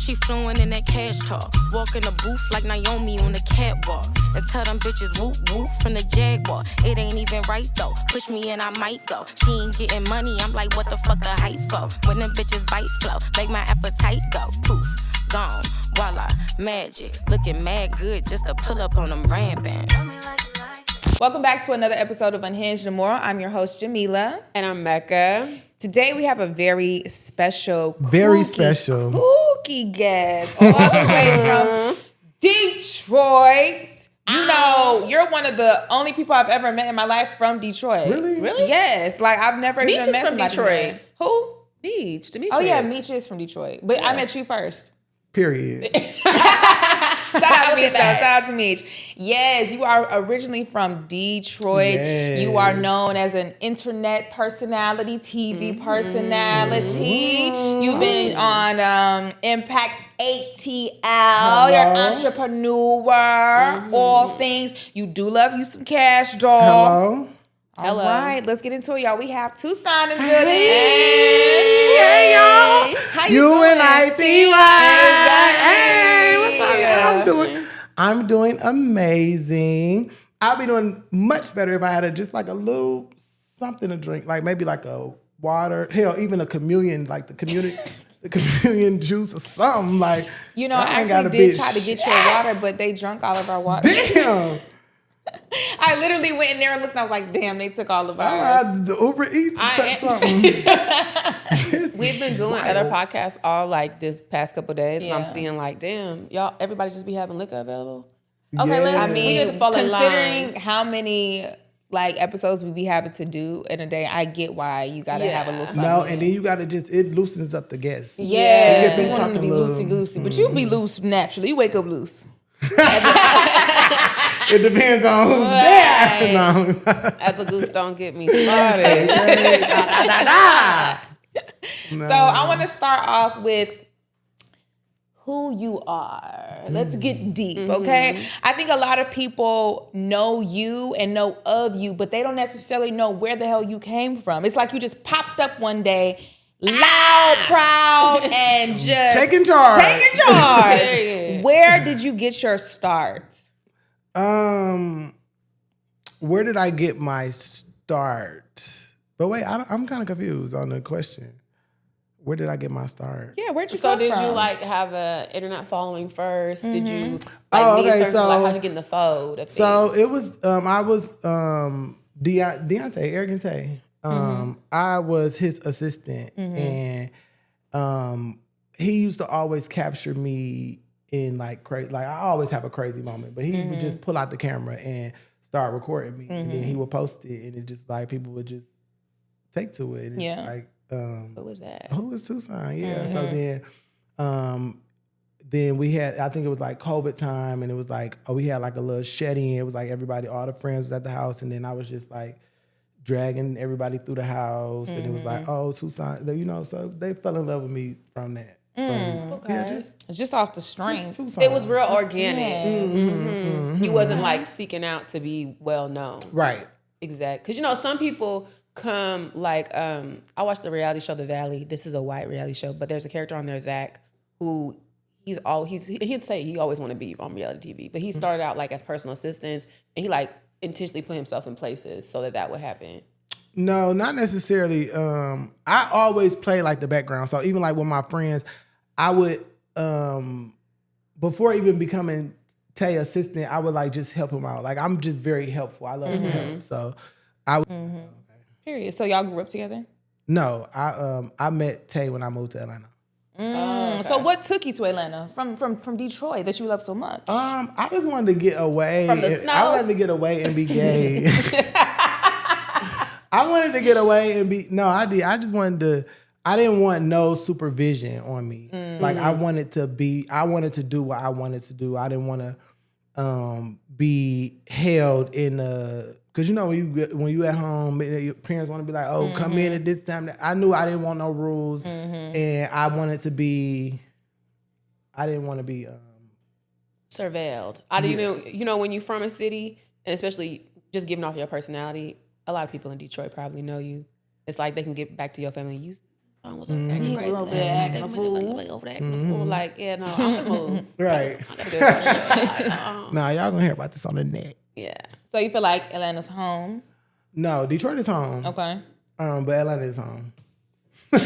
She fluent in that cash talk. Walk in the booth like Naomi on the catwalk. And tell them bitches whoop whoop from the Jaguar. It ain't even right though. Push me and I might go. She ain't getting money. I'm like, what the fuck the hype for? When them bitches bite flow, make my appetite go. Poof, gone, voila, magic. Looking mad good just to pull up on them rampant. Welcome back to another episode of Unhinged Immoral. I'm your host, Jamila. And I'm Mecca. Today we have a very special, kooky guest all the way from Detroit. You know, you're one of the only people I've ever met in my life from Detroit. Really? Yes. Like, I've never Meech even met is from somebody Detroit. there. Who? Meech. Demetrius. Oh, yeah, Meech is from Detroit. But I met you first. Period. Shout out to Meech, though. Shout out to Meech. Yes, you are originally from Detroit. Yes. You are known as an internet personality, TV personality. You've been on Impact ATL. Hello. You're an entrepreneur. All things. You do love you some cash, dog. Hello. All right, let's get into it, y'all. We have Tucson in the building. Hey, y'all. How you doing? Hey, what's up? I'm doing amazing. I'll be doing much better if I had just like a little something to drink, like maybe like a water, hell, even a communion, like the communion juice or something. Like, you know, I actually did try to get you a water, but they drunk all of our water. Damn. I literally went in there and looked and I was like, damn, they took all of ours. The Uber Eats something. We've been doing other podcasts all like this past couple of days, and I'm Yeah. seeing like, damn, y'all, everybody just be having liquor available. Okay, Yes. listen, I mean, we need to fall in considering line. How many like episodes we be having to do in a day, I get why you gotta have a little something. No, and then you gotta it loosens up the guests. Yeah, It gets them you want them to be talking a little. loosey-goosey, but you be loose naturally. You wake up loose. It depends on who's there. No. As a goose, don't get me started. So I want to start off with who you are. Let's get deep, okay? I think a lot of people know you and know of you, but they don't necessarily know where the hell you came from. It's like you just popped up one day, loud, proud, and just Taking charge. Period. Where did you get your start? Where did I get my start? But wait, I'm kind of confused on the question. Where did I get my start? Yeah, where'd you So come did from? you like have a internet following first? Did you like Oh, meet okay, certain- so- like how'd you get in the fold of So things? it was I was Deontay, Argentay. I was his assistant, and he used to always capture me in like crazy. Like I always have a crazy moment, but he would just pull out the camera and start recording me, and then he would post it, and it just like people would just take to it. And Yeah. it's like What was that? who is Tucson? Yeah. So then we had, I think it was like COVID time, and it was like, we had like a little shed-in. It was like everybody, all the friends was at the house, and then I was just like dragging everybody through the house, and it was like, oh, Tucson, you know, so they fell in love with me from that. Yeah, It's just off the strings. Tucson. It was real organic. You wasn't like seeking out to be well known. Right. Exact. Because, you know, some people come like, I watched the reality show, The Valley. This is a white reality show, but there's a character on there, Zach, who he'd say he always want to be on reality TV, but he started out like as personal assistants, and he like intentionally put himself in places so that would happen. No, not necessarily. I always play like the background. So even like with my friends, I would, before even becoming Tay assistant, I would like just help him out. Like I'm just very helpful. I love to help. So I would. Period. So y'all grew up together? No, I met Tay when I moved to Atlanta. So what took you to Atlanta from Detroit that you love so much? I just wanted to get away. From the snow? I wanted to get away and be gay. I wanted to get away and be. No, I did. I just wanted to. I didn't want no supervision on me. Like I wanted to be. I wanted to do what I wanted to do. I didn't want to be held in a. Because you know when you at home, your parents want to be like, oh, come in at this time. I knew I didn't want no rules, and I wanted to be. I didn't want to be surveilled. You know, when you're from a city, and especially just giving off your personality, a lot of people in Detroit probably know you. It's like they can get back to your family. You phone was acting crazy last night. acting a fool. Over there acting a fool. Like, yeah, no, I'm gonna move. Right. I gotta do something. Nah, y'all gonna hear about this on the net. Yeah. So you feel like Atlanta's home? No, Detroit is home. Okay. But Atlanta is home. Okay.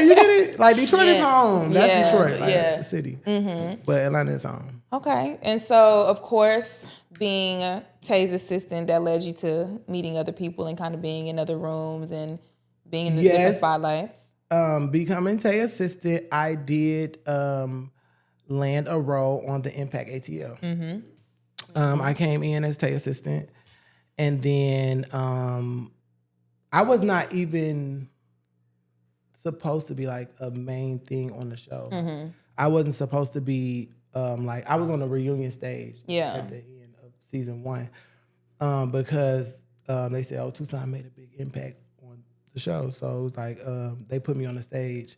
You get it? Like Detroit is home. That's Yeah. Detroit. Like Yeah. that's the city. But Atlanta is home. Okay. And so, of course, being Tay's assistant, that led you to meeting other people and kind of being in other rooms and being in the different spotlights. Becoming Tay assistant, I did land a role on the Impact ATL. I came in as Tay assistant, and then I was not even supposed to be like a main thing on the show. I wasn't supposed to be like, I was on the reunion stage at the end of season 1 because they said, oh, Tucson made a big impact on the show. So it was like, they put me on the stage.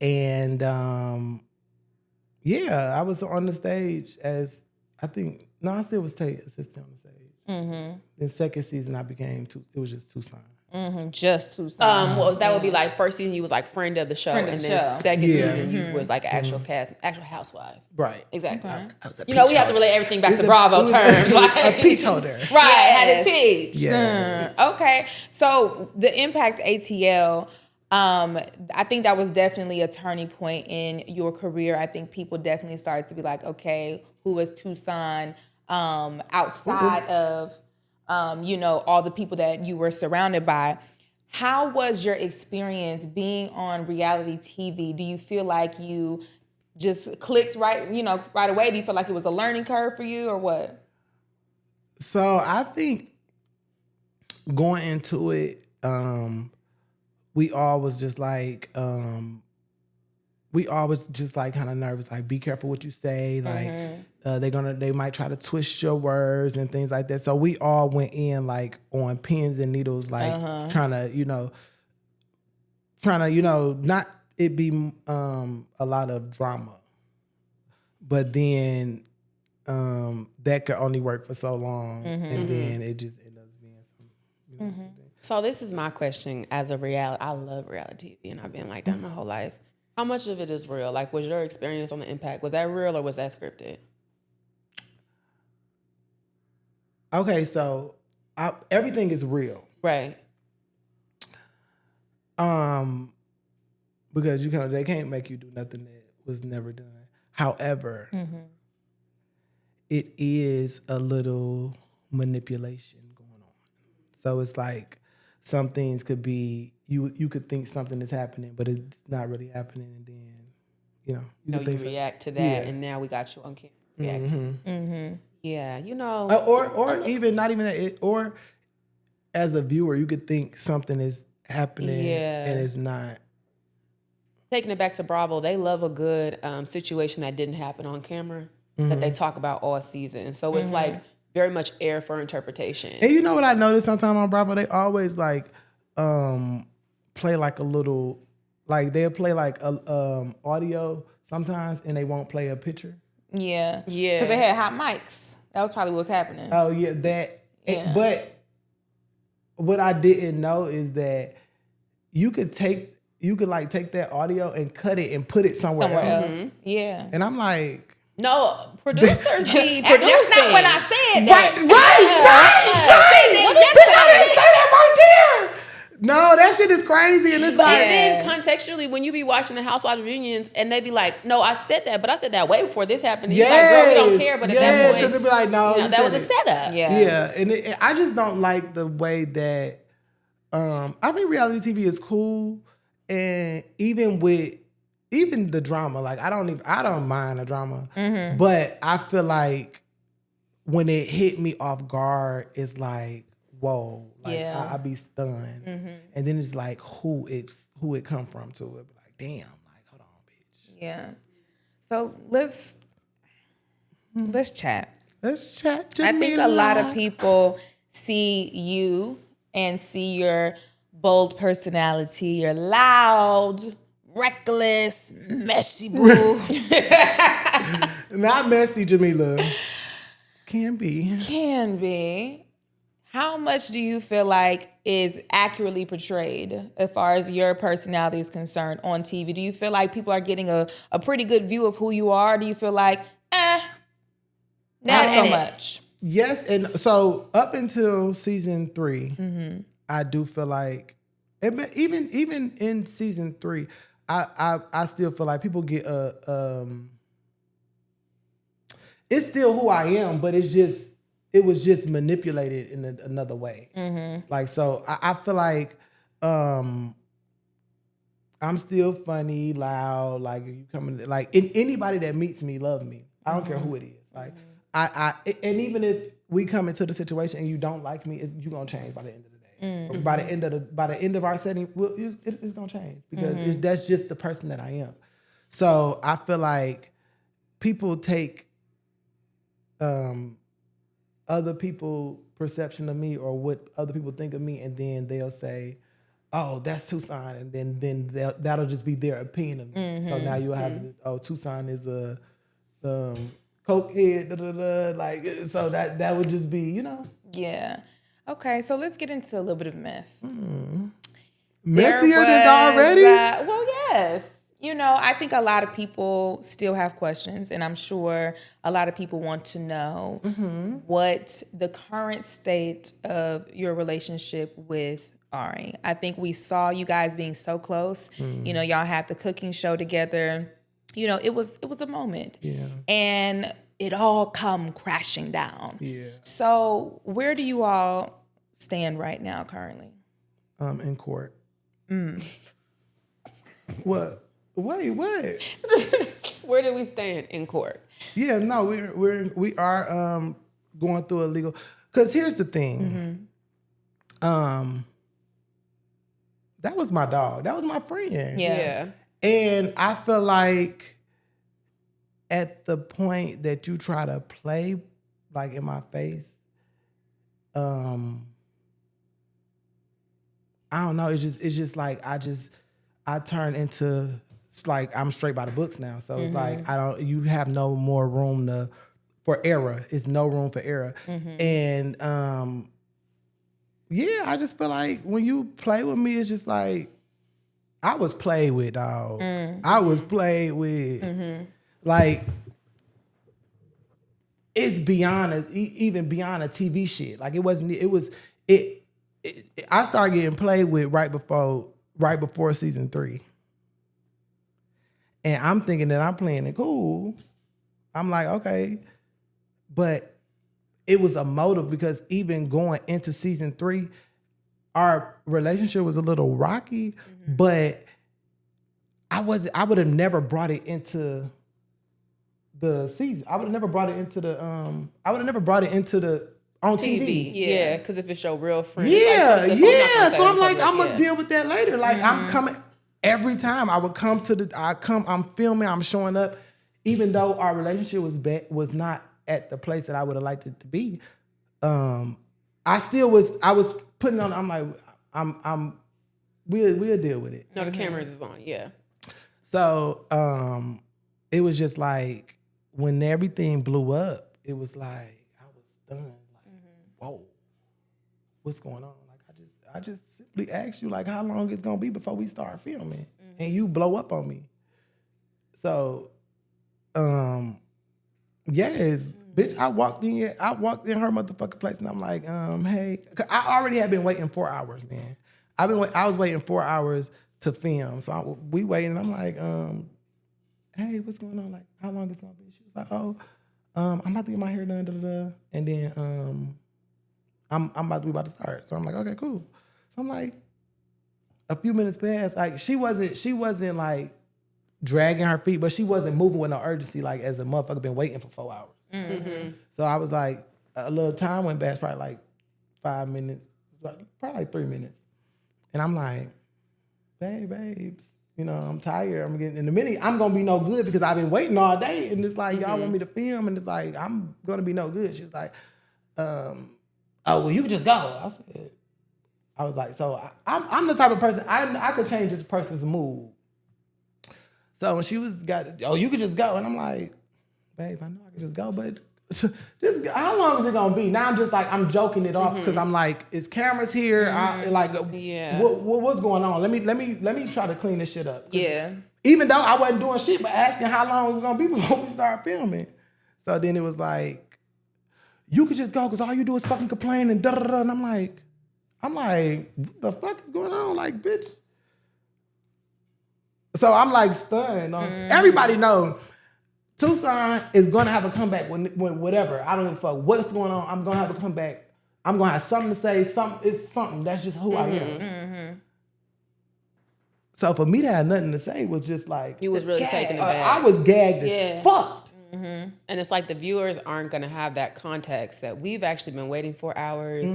And I was on the stage as, I still was Tay assistant on the stage. Then second season, I became, it was just Tucson. Just Tucson. Well, that would be like first season you was like friend of the show, Friend of and the then show. second season you was like actual housewife. Right. Exactly. I was a You know, peach we have to holder. relate everything back It to was Bravo it was terms. a peach holder. Right, had Yes. his peach. Yeah. Okay. So the Impact ATL, I think that was definitely a turning point in your career. I think people definitely started to be like, okay, who was Tucson outside of, all the people that you were surrounded by. How was your experience being on reality TV? Do you feel like you just clicked right away? Do you feel like it was a learning curve for you or what? So I think going into it, we all was just like, kind of nervous. Like, be careful what you say. Like, they might try to twist your words and things like that. So we all went in like on pins and needles, like trying to, not it be a lot of drama. But then that could only work for so long, and then it just ends up being some. So this is my question as a reality. I love reality TV, and I've been like that my whole life. How much of it is real? Like, was your experience on the Impact, was that real or was that scripted? Okay, so everything is real. Right. Because they can't make you do nothing that was never done. However, it is a little manipulation going on. So it's like some things could be you could think something is happening, but it's not really happening, and then you react to that, and now we got you on camera reacting. Yeah, or even not even that, or as a viewer, you could think something is happening and it's not. Taking it back to Bravo, they love a good situation that didn't happen on camera that they talk about all season. So it's like very much air for interpretation. And you know what I noticed sometimes on Bravo? They always like play like a little, like they'll play like a audio sometimes, and they won't play a picture. Yeah. Yeah. Because they had hot mics. That was probably what was happening. Oh yeah, that. Yeah. But what I didn't know is that you could take that audio and cut it and put it somewhere else. Yeah. And I'm like, No, producers be producing. That's not what I said. right. No, that shit is crazy, and it's But like, then contextually, when you be watching the Housewives reunions and they be like, no, I said that, but I said that way before this happened. And you're like, girl, we don't care. But at that point, because it'd be like, no, you that was said a it. setup. Yeah. And I just don't like the way that. I think reality TV is cool, and even the drama, like I don't mind the drama, but I feel like when it hit me off guard, it's like, whoa, like I be stunned, and then it's like who it come from to it, like damn, like hold on, bitch. Yeah. So let's chat. Let's chat. I think a lot of people see you and see your bold personality, your loud, reckless, messy boo. Not messy, Jamila. Can be. Can be. How much do you feel like is accurately portrayed as far as your personality is concerned on TV? Do you feel like people are getting a pretty good view of who you are? Do you feel like, not so much? Yes, and so up until season 3, I do feel like, even in season 3, I still feel like people get it's still who I am, but it was just manipulated in another way. Like, so I feel like I'm still funny, loud. Like, you coming, like, anybody that meets me love me. I don't care who it is. Like, and even if we come into the situation and you don't like me, you're gonna change by the end of the day. Or by the end of our setting, it's gonna change because that's just the person that I am. So I feel like people take other people's perception of me or what other people think of me, and then they'll say, "Oh, that's Tucson," and then that'll just be their opinion of me. So now you'll have this, "Oh, Tucson is a coke head," like, so that would just be, you know. Yeah. Okay, so let's get into a little bit of mess. Messier than already? Well, yes. You know, I think a lot of people still have questions, and I'm sure a lot of people want to know what the current state of your relationship with Ari. I think we saw you guys being so close. You know, y'all had the cooking show together. You know, it was a moment. Yeah. And it all come crashing down. Yeah. So where do you all stand right now currently? In court. What? Wait, what? Where do we stand in court? Yeah, no, we are going through a legal. Because here's the thing. That was my dog. That was my friend. Yeah. And I feel like at the point that you try to play like in my face, I don't know. It's just like I turn into, it's like I'm straight by the books now. So it's like you have no more room for error. It's no room for error. And yeah, I just feel like when you play with me, it's just like I was played with, dog. I was played with. Like, it's even beyond a TV shit. Like, I started getting played with right before season 3. And I'm thinking that I'm playing it cool. I'm like, okay. But it was a motive because even going into season 3, our relationship was a little rocky, but I would have never brought it into the season. I would have never brought it into the on TV. Yeah, because if it's your real friend. Yeah, like, yeah. So I'm like, I'm gonna deal with that later. Like, I'm coming every time. I would come I'm filming, I'm showing up, even though our relationship was not at the place that I would have liked it to be. I was putting on, I'm like, we'll deal with it. No, the cameras is on, yeah. So it was just like, when everything blew up, it was like, I was stunned. Like, whoa, what's going on? Like, I just simply asked you, like, how long it's gonna be before we start filming, and you blow up on me. So, yes, bitch, I walked in her motherfucking place, and I'm like, hey, 'cause I already had been waiting 4 hours, man. I was waiting 4 hours to film, so we waiting. And I'm like, hey, what's going on? Like, how long it's gonna be? She was like, oh, I'm about to get my hair done, and then I'm about to start. So I'm like, okay, cool. So I'm like, a few minutes passed. Like, she wasn't like dragging her feet, but she wasn't moving with no urgency, like as a motherfucker been waiting for 4 hours. So I was like, a little time went past, probably like 5 minutes, probably like 3 minutes. And I'm like, babes, you know, I'm tired. I'm getting, in a minute, I'm gonna be no good because I've been waiting all day. And it's like, y'all want me to film, and it's like, I'm gonna be no good. She was like, oh, well, you can just go. I was like, so I'm the type of person, I could change a person's mood. So when she you could just go. And I'm like, babe, I know I could just go, but how long is it gonna be? Now I'm just like, I'm joking it off because I'm like, is cameras here? What's going on? Let me try to clean this shit up. Yeah. Even though I wasn't doing shit, but asking how long it was gonna be before we start filming. So then it was like, you could just go because all you do is fucking complain and da-da-da. And I'm like, what the fuck is going on? Like, bitch. So I'm like stunned. Everybody know Tucson is gonna have a comeback when whatever. I don't give a fuck what's going on. I'm gonna have a comeback. I'm gonna have something to say. It's something. That's just who I am. Mm-hmm. So for me to have nothing to say was just like, you was really taking it back. I was gagged as fuck. Mm-hmm. And it's like the viewers aren't gonna have that context that we've actually been waiting for hours.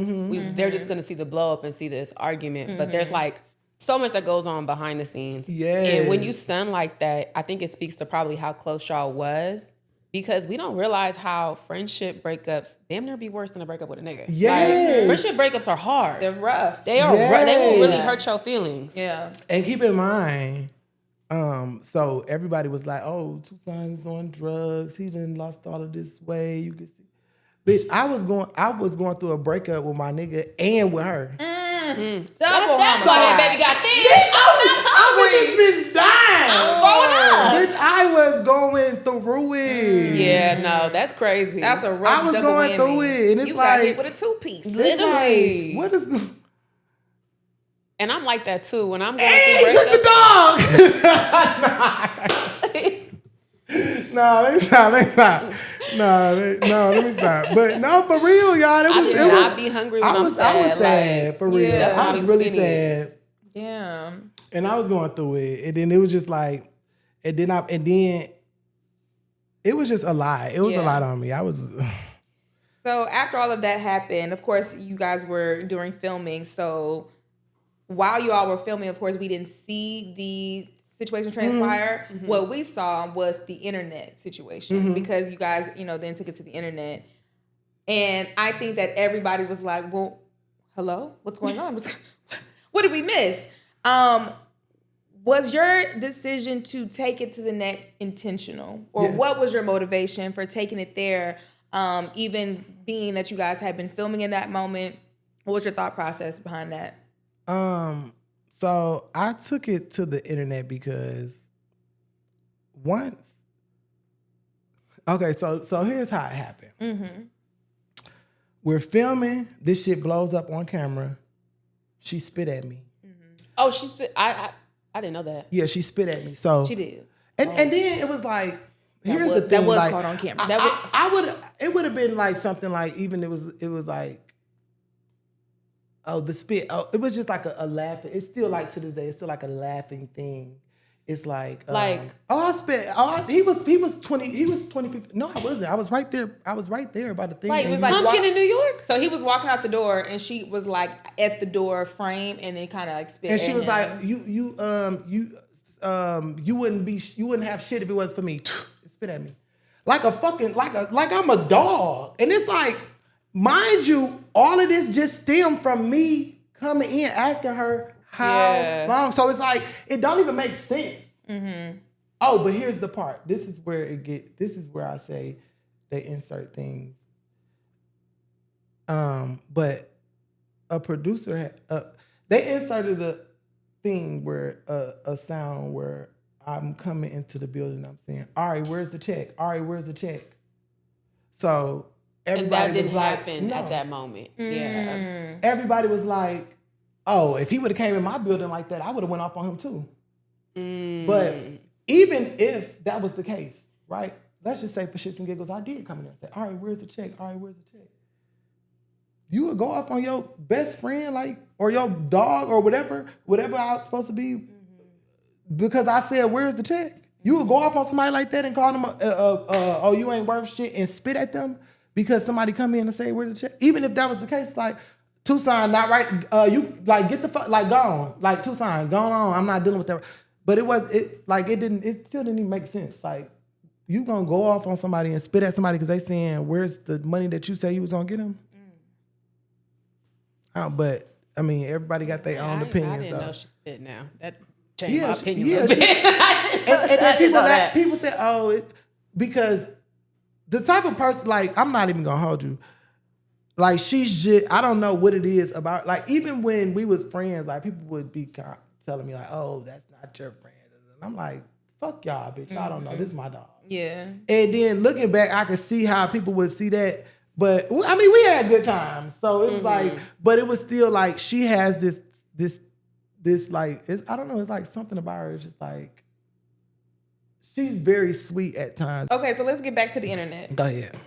They're just gonna see the blow up and see this argument, but there's like so much that goes on behind the scenes. Yeah. And when you stun like that, I think it speaks to probably how close y'all was, because we don't realize how friendship breakups damn near be worse than a breakup with a nigga. Yeah. Like, friendship breakups are hard. They're rough. They are rough. They will really hurt your feelings. Yeah. And keep in mind, so everybody was like, oh, Tucson is on drugs. He done lost all of this weight. You can see. Bitch, I was going through a breakup with my nigga and with her. That's why that baby got thin. I was this bitch dying. I'm throwing up. Bitch, I was going through it. Yeah, no, that's crazy. That's a rough I was going whammy. through it, and it's you like, got hit with a 2-piece. Literally. What is going? And I'm like that too. When I'm going Hey, through he took the dog. No, let me stop. But no, for real, y'all. I did not be hungry when I'm sad. I was sad, for real. Yeah, I was really sad. Yeah. And I was going through it. And then it was just like, and then it was just a lot. It was a lot on me. So after all of that happened, of course, you guys were during filming. So while you all were filming, of course, we didn't see the situation transpire. Mm-hmm. What we saw was the internet situation because you guys, then took it to the internet. And I think that everybody was like, well, hello? What's going on? What did we miss? Was your decision to take it to the net intentional? Or what was your motivation for taking it there, even being that you guys had been filming in that moment? What was your thought process behind that? So I took it to the internet because so here's how it happened. Mm-hmm. We're filming, this shit blows up on camera. She spit at me. Mm-hmm. Oh, she spit. I didn't know that. Yeah, she spit at me. So she did. And then it was like, here's the thing. That was like, caught on camera. It would have been like something like, even it was like, oh, the spit. Oh, it was just like a laughing. It's still like to this day. It's still like a laughing thing. It's like I spit. He was 20. He was 20. No, I wasn't. I was right there. By the thing. Like, it was like pumpkin in New York. So he was walking out the door, and she was like at the door frame, and then kind of like spit. And she was like, you wouldn't have shit if it wasn't for me. Spit at me, like a fucking like I'm a dog, and it's like. Mind you, all of this just stemmed from me coming in, asking her how long. So it's like, it don't even make sense. Mm-hmm. Oh, but here's the part. This is where I say they insert things. But a producer, they inserted a thing where, a sound where I'm coming into the building, I'm saying, Ari, where's the check? Ari, where's the check? So, everybody and that didn't was like, happen at that moment. Yeah. Everybody was like, oh, if he would have came in my building like that, I would have went off on him too. But even if that was the case, right? Let's just say for shits and giggles, I did come in there and say, all right, where's the check? All right, where's the check? You would go off on your best friend, like, or your dog or whatever I was supposed to be, because I said, where's the check? You would go off on somebody like that and call them, oh, you ain't worth shit, and spit at them because somebody come in and say, where's the check? Even if that was the case, like, Tucson, not right, you, like, get the fuck, like, gone. Like, Tucson, gone on, I'm not dealing with that. But it still didn't even make sense. Like, you gonna go off on somebody and spit at somebody because they saying, where's the money that you say you was gonna get them? But, I mean, everybody got their own opinions, I didn't though. know she spit now. That changed my opinion. Yeah, a little bit. and people say, oh, because the type of person, like, I'm not even gonna hold you. Like, she's just, I don't know what it is about, like, even when we was friends, like, people would be telling me, like, oh, that's not your friend. And I'm like, fuck y'all, bitch. Y'all don't know. This is my dog. Yeah. And then looking back, I could see how people would see that. But, I mean, we had good times. So it was like, but it was still like, she has this like, I don't know, it's like something about her. It's just like, she's very sweet at times. Okay, so let's get back to the internet. Go ahead.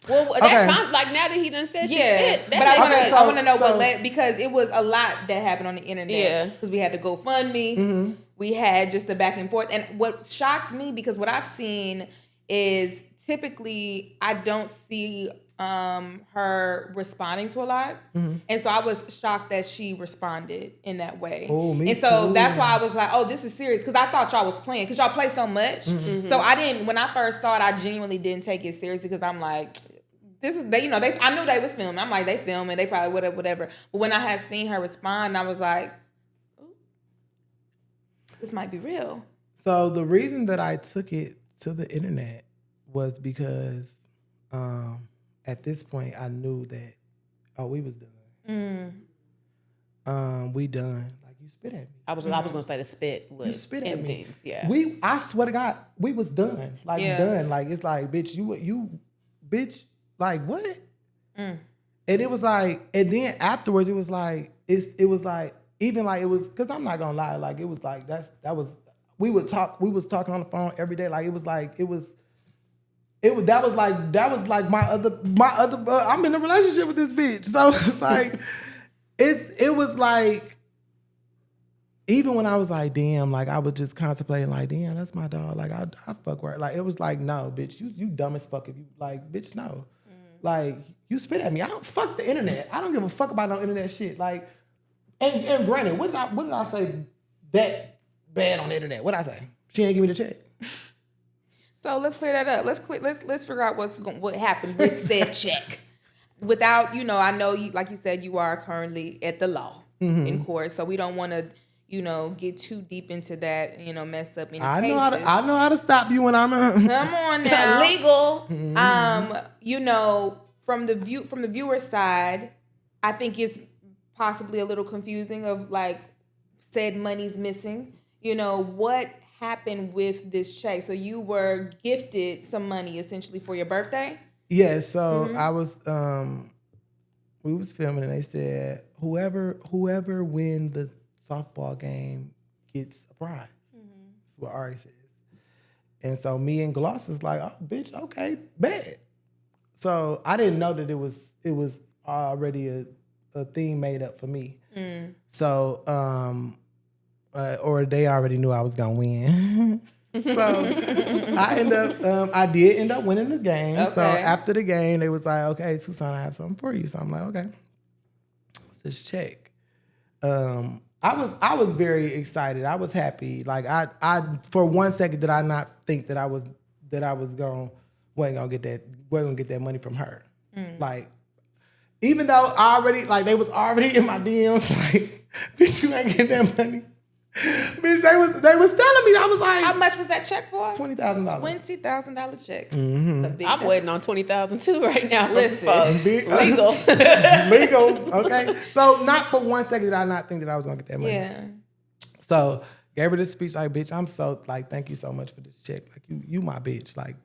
Well, that like now that he done said she spit, but I want to know so- what led, because it was a lot that happened on the internet. Yeah. Because we had the GoFundMe, we had just the back and forth, and what shocked me, because what I've seen is typically I don't see her responding to a lot, and so I was shocked that she responded in that way. Oh, me and so too. that's why I was like, oh, this is serious, because I thought y'all was playing, because y'all play so much. So I didn't. When I first saw it, I genuinely didn't take it seriously, because I'm like, this is they. I knew they was filming. I'm like, they filming. They probably whatever. But when I had seen her respond, I was like, ooh, this might be real. So the reason that I took it to the internet was because at this point I knew that, we was done. We done. Like, you spit at me. I was gonna say the spit was You spit at me. things. Yeah. I swear to God, we was done. Like, done. Like, it's like, bitch, you bitch, like, what? And it was like, and then afterwards it was like, it was like, even like, it was, because I'm not gonna lie, like, it was like, we was talking on the phone every day. Like, that was like my other I'm in a relationship with this bitch. So it's like, it was like, even when I was like, damn, like, I was just contemplating, like, damn, that's my dog. Like, I fuck with her. Like, it was like, no, bitch, you dumb as fuck if you, like, bitch, no. Like, you spit at me. I don't fuck the internet. I don't give a fuck about no internet shit. Like, and granted, what did I say that bad on the internet? What did I say? She ain't give me the check. So let's clear that up. Let's figure out what happened with said check. Without, I know you, like you said, you are currently at the law in court, so we don't want to, get too deep into that, mess up any cases. I know how to stop you when I'm Come on now. Legal. From the viewer's side, I think it's possibly a little confusing of, like, said money's missing. What happened with this check? So you were gifted some money essentially for your birthday? Yeah, so I was we was filming and they said whoever win the softball game gets a prize. That's what Ari says. And so me and Gloss is like, oh bitch, okay, bad. So I didn't know that it was already a thing made up for me. So or they already knew I was gonna win. So I did end up winning the game. Okay. So after the game, they was like, okay, Tucson, I have something for you. So I'm like, okay, let's just check. I was very excited. I was happy. Like, I for 1 second did I not think that I wasn't gonna get that money from her. Like, even though they was already in my DMs, like, bitch, you ain't getting that money. Bitch, they was telling me. I was like, how much was that check for? $20,000. $20,000 check. I'm waiting on $20,000 too right now. Listen, legal. Legal. Okay. So not for 1 second did I not think that I was gonna get that money. Yeah. So gave her this speech like, bitch, I'm so, like, thank you so much for this check. Like, you my bitch. Like,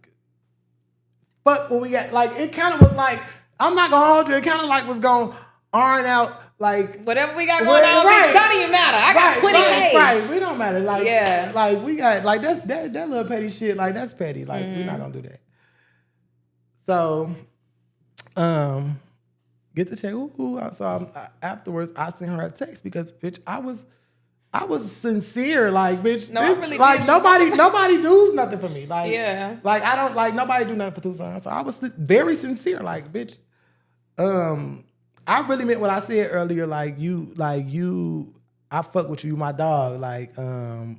but when we got, like, it kind of was like, I'm not gonna hold you. It kind of like was gonna iron out, like, whatever we got going on, bitch, don't even matter. I got 20K. Right, we don't matter. Like, yeah. Like, we got, like, that little petty shit, like, that's petty. Like, we're not gonna do that. So, get the check. Ooh. So afterwards, I sent her a text because, bitch, I was sincere. Like, bitch, nobody does nothing for me. Like, yeah. Like, I don't, like, nobody do nothing for Tucson. So I was very sincere. Like, bitch, I really meant what I said earlier. Like, I fuck with you. You my dog. Like, I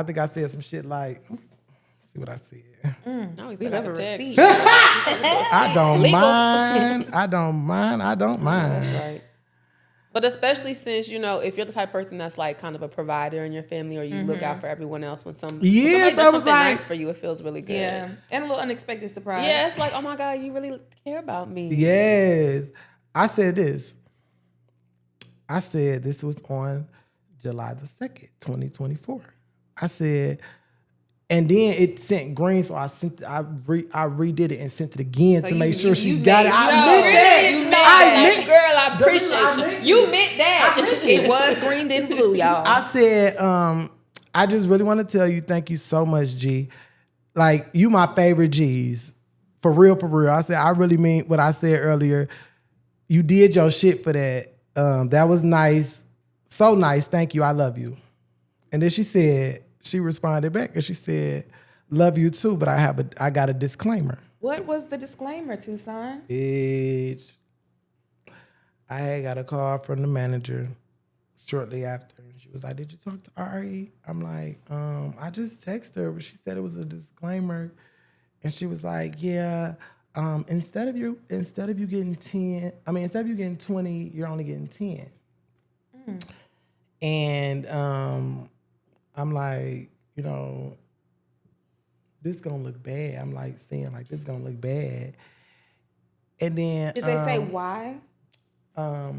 think I said some shit like, let's see what I said. We love a receipt. I don't mind. That's right. But especially since, you know, if you're the type of person that's like kind of a provider in your family or you look out for everyone else when somebody does something nice for you, it feels really good. Yeah. And a little unexpected surprise. Yeah, it's like, oh my God, you really care about me. Yes. I said this was on July the 2nd, 2024. I said, and then it sent green, so I redid it and sent it again to make sure she got it. Girl, I appreciate you. You meant that. It was green, then blue, y'all. I said, I just really want to tell you, thank you so much, G. Like, you my favorite G's. For real, for real. I said, I really mean what I said earlier. You did your shit for that. That was nice. So nice. Thank you. I love you. And then she responded back and she said, love you too, but I got a disclaimer. What was the disclaimer, Tucson? Bitch. I had got a call from the manager shortly after. And she was like, did you talk to Ari? I'm like, I just texted her, but she said it was a disclaimer. And she was like, yeah, instead of you getting 20, you're only getting 10. And I'm like, you know, this gonna look bad. I'm like saying like this gonna look bad. And then did they say why? No.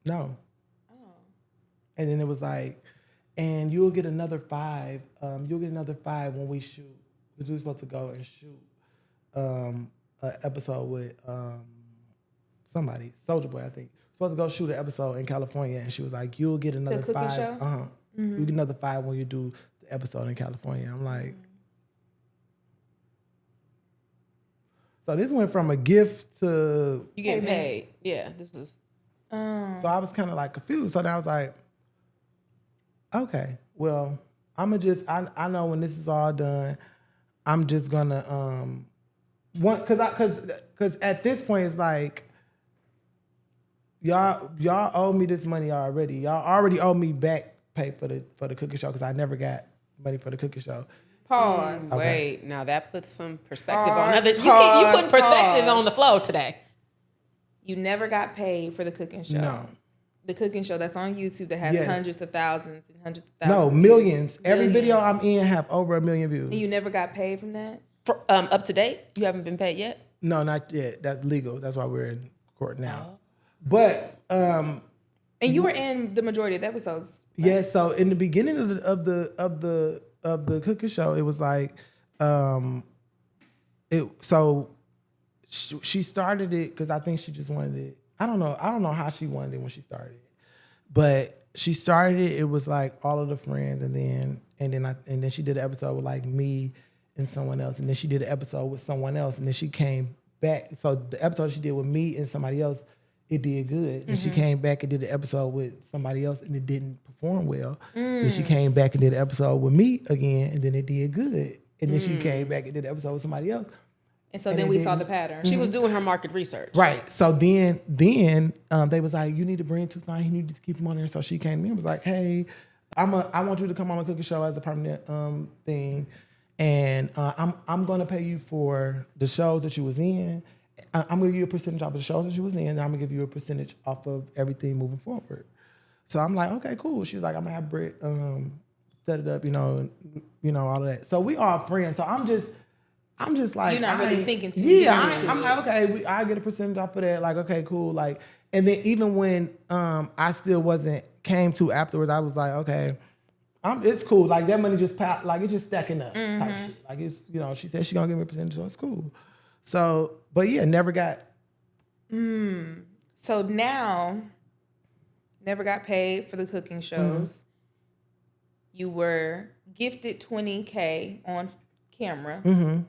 Oh. And then it was like, and you'll get another 5. You'll get another 5 when we shoot. Because we were supposed to go and shoot an episode with somebody, Soulja Boy, I think. Supposed to go shoot an episode in California, and she was like, "You'll get another 5. Show? You get another 5 when you do the episode in California." I'm like, so this went from a gift to you getting paid. Yeah, this is. So I was kind of like confused. So then I was like, okay, well, I'ma just I know when this is all done, I'm just gonna because at this point it's like. Y'all owe me this money already. Y'all already owe me back pay for the cooking show because I never got money for the cooking show. Pause. Okay. Wait, now that puts some perspective on it. You putting perspective on the flow today. You never got paid for the cooking show. No. The cooking show that's on YouTube that has hundreds of thousands and hundreds of thousands. No, millions. Every video I'm in have over 1 million views. And you never got paid from that? Up to date? You haven't been paid yet? No, not yet. That's legal. That's why we're in court now. Oh. But and you were in the majority of the episodes. Right? Yeah, so in the beginning of the cooking show, it was like she started it because I think she just wanted it. I don't know how she wanted it when she started it. But she started it, it was like all of the friends and then she did an episode with like me and someone else, and then she did an episode with someone else, and then she came back. So the episode she did with me and somebody else, it did good. And she came back and did an episode with somebody else and it didn't perform well. Then she came back and did an episode with me again and then it did good. And then she came back and did an episode with somebody else. And so then we saw the pattern. She was doing her market research. Right. So then they was like, you need to bring Tucson, you need to keep him on there. So she came to me and was like, hey, I want you to come on a cooking show as a permanent thing. And I'm gonna pay you for the shows that you was in. I'm gonna give you a percentage off of the shows that you was in, and I'm gonna give you a percentage off of everything moving forward. So I'm like, okay, cool. She's like, I'm gonna have Britt set it up, you know, all of that. So we are friends. So I'm just like, you're not really thinking too. Yeah, I'm like, okay, I get a percentage off of that. Like, okay, cool. Like, and then even when I still came to afterwards, I was like, okay, it's cool. Like that money just like it's just stacking up type shit. Like it's, she said she gonna give me a percentage, so it's cool. So, but yeah, never got. So now, never got paid for the cooking shows. You were gifted $20K on camera. And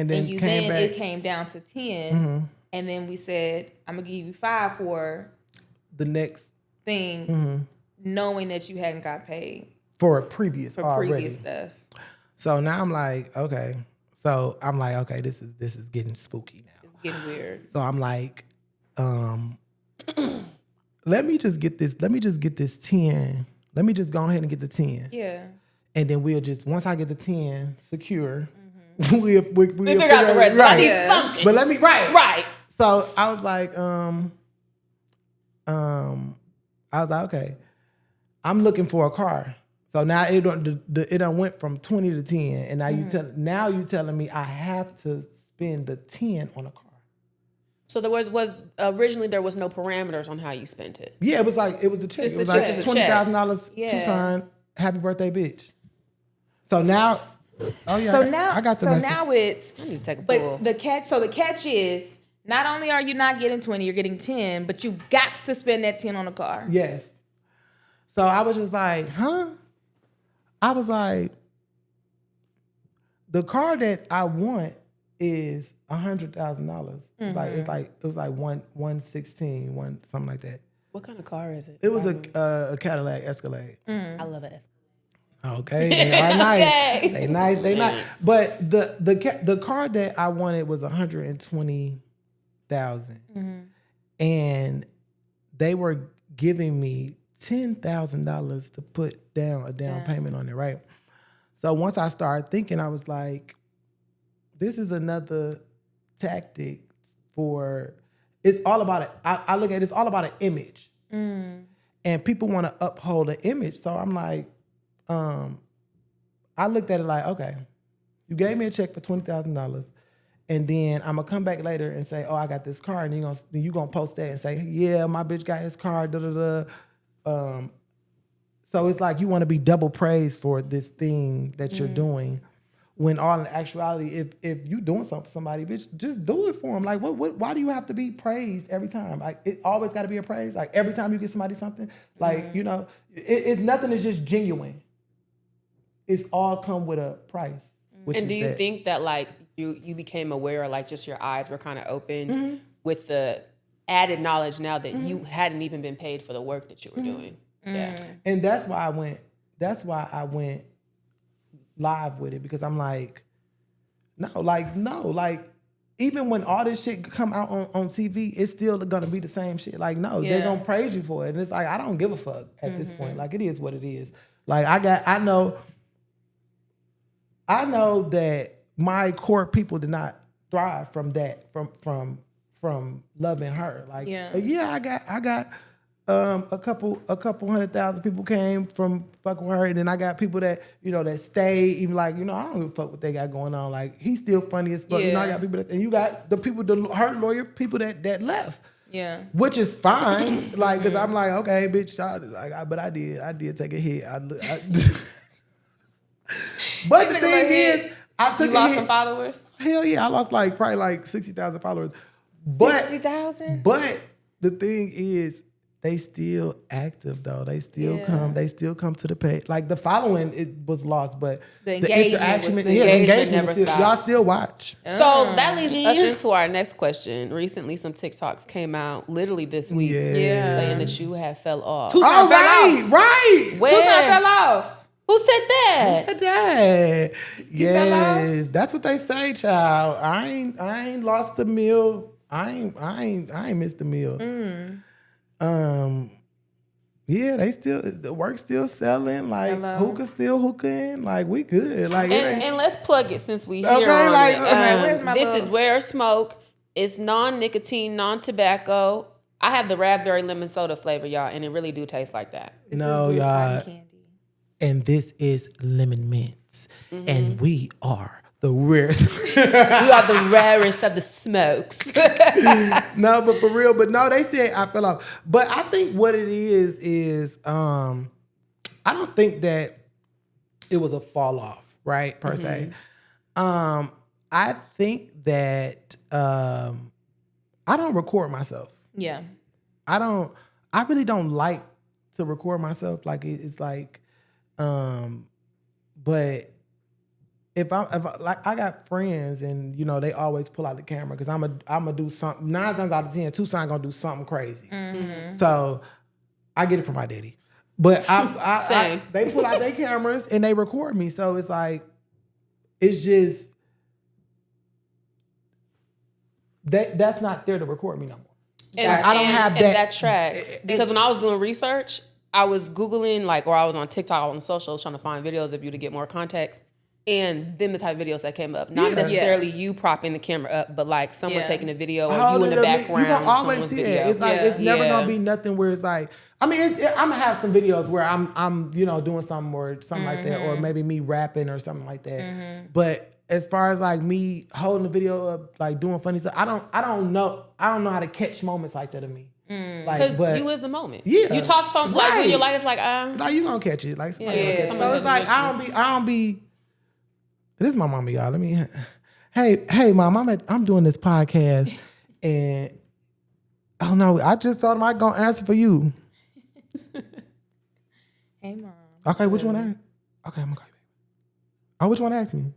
then it came down to 10. And then we said, I'm gonna give you 5 for the next thing, knowing that you hadn't got paid for previous stuff. So now I'm like, okay. So I'm like, okay, this is getting spooky now. It's getting weird. So I'm like, let me just get this 10. Let me just go ahead and get the 10. Yeah. And then once I get the 10 secure, we'll figure out the rest. Right. I need something. But let me, right. So I was like, I was like, okay, I'm looking for a car. So now it done went from 20 to 10, and now you telling me I have to spend the 10 on a car. So there was originally there was no parameters on how you spent it. Yeah, it was the check. It was like $20,000 Tucson. Happy birthday, bitch. So now, I got the message. now it's. I need to take a pull. But the catch is not only are you not getting 20, you're getting 10, but you got to spend that 10 on a car. Yes. So I was just like, huh? I was like, the car that I want is $100,000. It was like 116, something like that. What kind of car is it? It was a Cadillac Escalade. I love it. Okay, they are nice. They nice. They nice. But the car that I wanted was $120,000, and they were giving me $10,000 to put down a down payment on it. Right. So once I started thinking, I was like, this is another tactic for. It's all about it. I look at it, it's all about an image, and people want to uphold an image. So I'm like. I looked at it like, okay, you gave me a check for $20,000, and then I'm gonna come back later and say, oh, I got this car, and you gonna post that and say, yeah, my bitch got his car, da da da. So it's like you want to be double praised for this thing that you're doing, when all in actuality, if you doing something for somebody, bitch, just do it for them. Like, why do you have to be praised every time? Like, it always got to be a praise. Like every time you get somebody something, like it's nothing is just genuine. It's all come with a price. And do you think that like you became aware, like just your eyes were kind of opened with the added knowledge now that you hadn't even been paid for the work that you were doing? Yeah. And that's why I went live with it, because I'm like, no, even when all this shit come out on TV, it's still gonna be the same shit. Like, no, they're gonna praise you for it. And it's like, I don't give a fuck at this point. Like, it is what it is. Like, I know that my core people did not thrive from that, from loving her. Like, I got a couple 100,000 people came from fucking with her, and then I got people that that stay, even like I don't give a fuck what they got going on. Like, he's still funny as fuck. I got people and you got the people, her loyal people that left. Yeah, which is fine. Like, because I'm like, okay, bitch, but I did take a hit. But the thing is, I took you lost some followers. Hell yeah, I lost probably like 60,000 followers. 60,000. But the thing is, they still active though. They still come. They still come to the page. Like, the following, it was lost, but the engagement never was still, stopped. y'all still watch. So that leads us into our next question. Recently, some TikToks came out literally this week, saying that you had fell off. Tucson fell off. Right. Where? Tucson fell off. Who said that? Who said that? Yes, that's what they say, child. I ain't lost the meal. I ain't missed the meal. Yeah, the work still selling. Like, hookah still hookahing. Like, we good. Like, and let's plug it since we here. Okay, like, where's my this is Rare Smoke. It's non-nicotine, non-tobacco. I have the raspberry lemon soda flavor, y'all, and it really do taste like that. No, y'all. And this is lemon mint, and we are the rarest. We are the rarest of the smokes. No, but for real. But no, they said I fell off. But I think what it is I don't think that it was a fall off, right, per se. I think that I don't record myself. Yeah. I really don't like to record myself. Like, it's like, but if I got friends and they always pull out the camera, because I'm gonna do something. 9 times out of 10, Tucson gonna do something crazy. So I get it from my daddy. But they pull out their cameras and they record me. So it's like, it's just that's not there to record me no more. And I don't have that. And that tracks. Because when I was doing research, I was Googling, or I was on TikTok, on socials, trying to find videos of you to get more context. and then the type of videos that came up. Not necessarily you propping the camera up, but like someone taking a video or you in the background. You're going to always see that. It's like, it's never going to be nothing where it's like, I mean, I'm going to have some videos where I'm doing something or something like that, or maybe me rapping or something like that. But as far as like me holding the video up, like doing funny stuff, I don't know how to catch moments like that of me. Because you is the moment. Yeah. You talk something like when your light is like, like you gonna catch it. Like somebody gonna catch it. So it's like I don't be. This is my mama, y'all. Let me. Hey, mom. I'm doing this podcast, and oh no, I just told him I gonna answer for you. Hey, mom. Okay, which one? Okay, I'm gonna call you. Oh, which one asked me?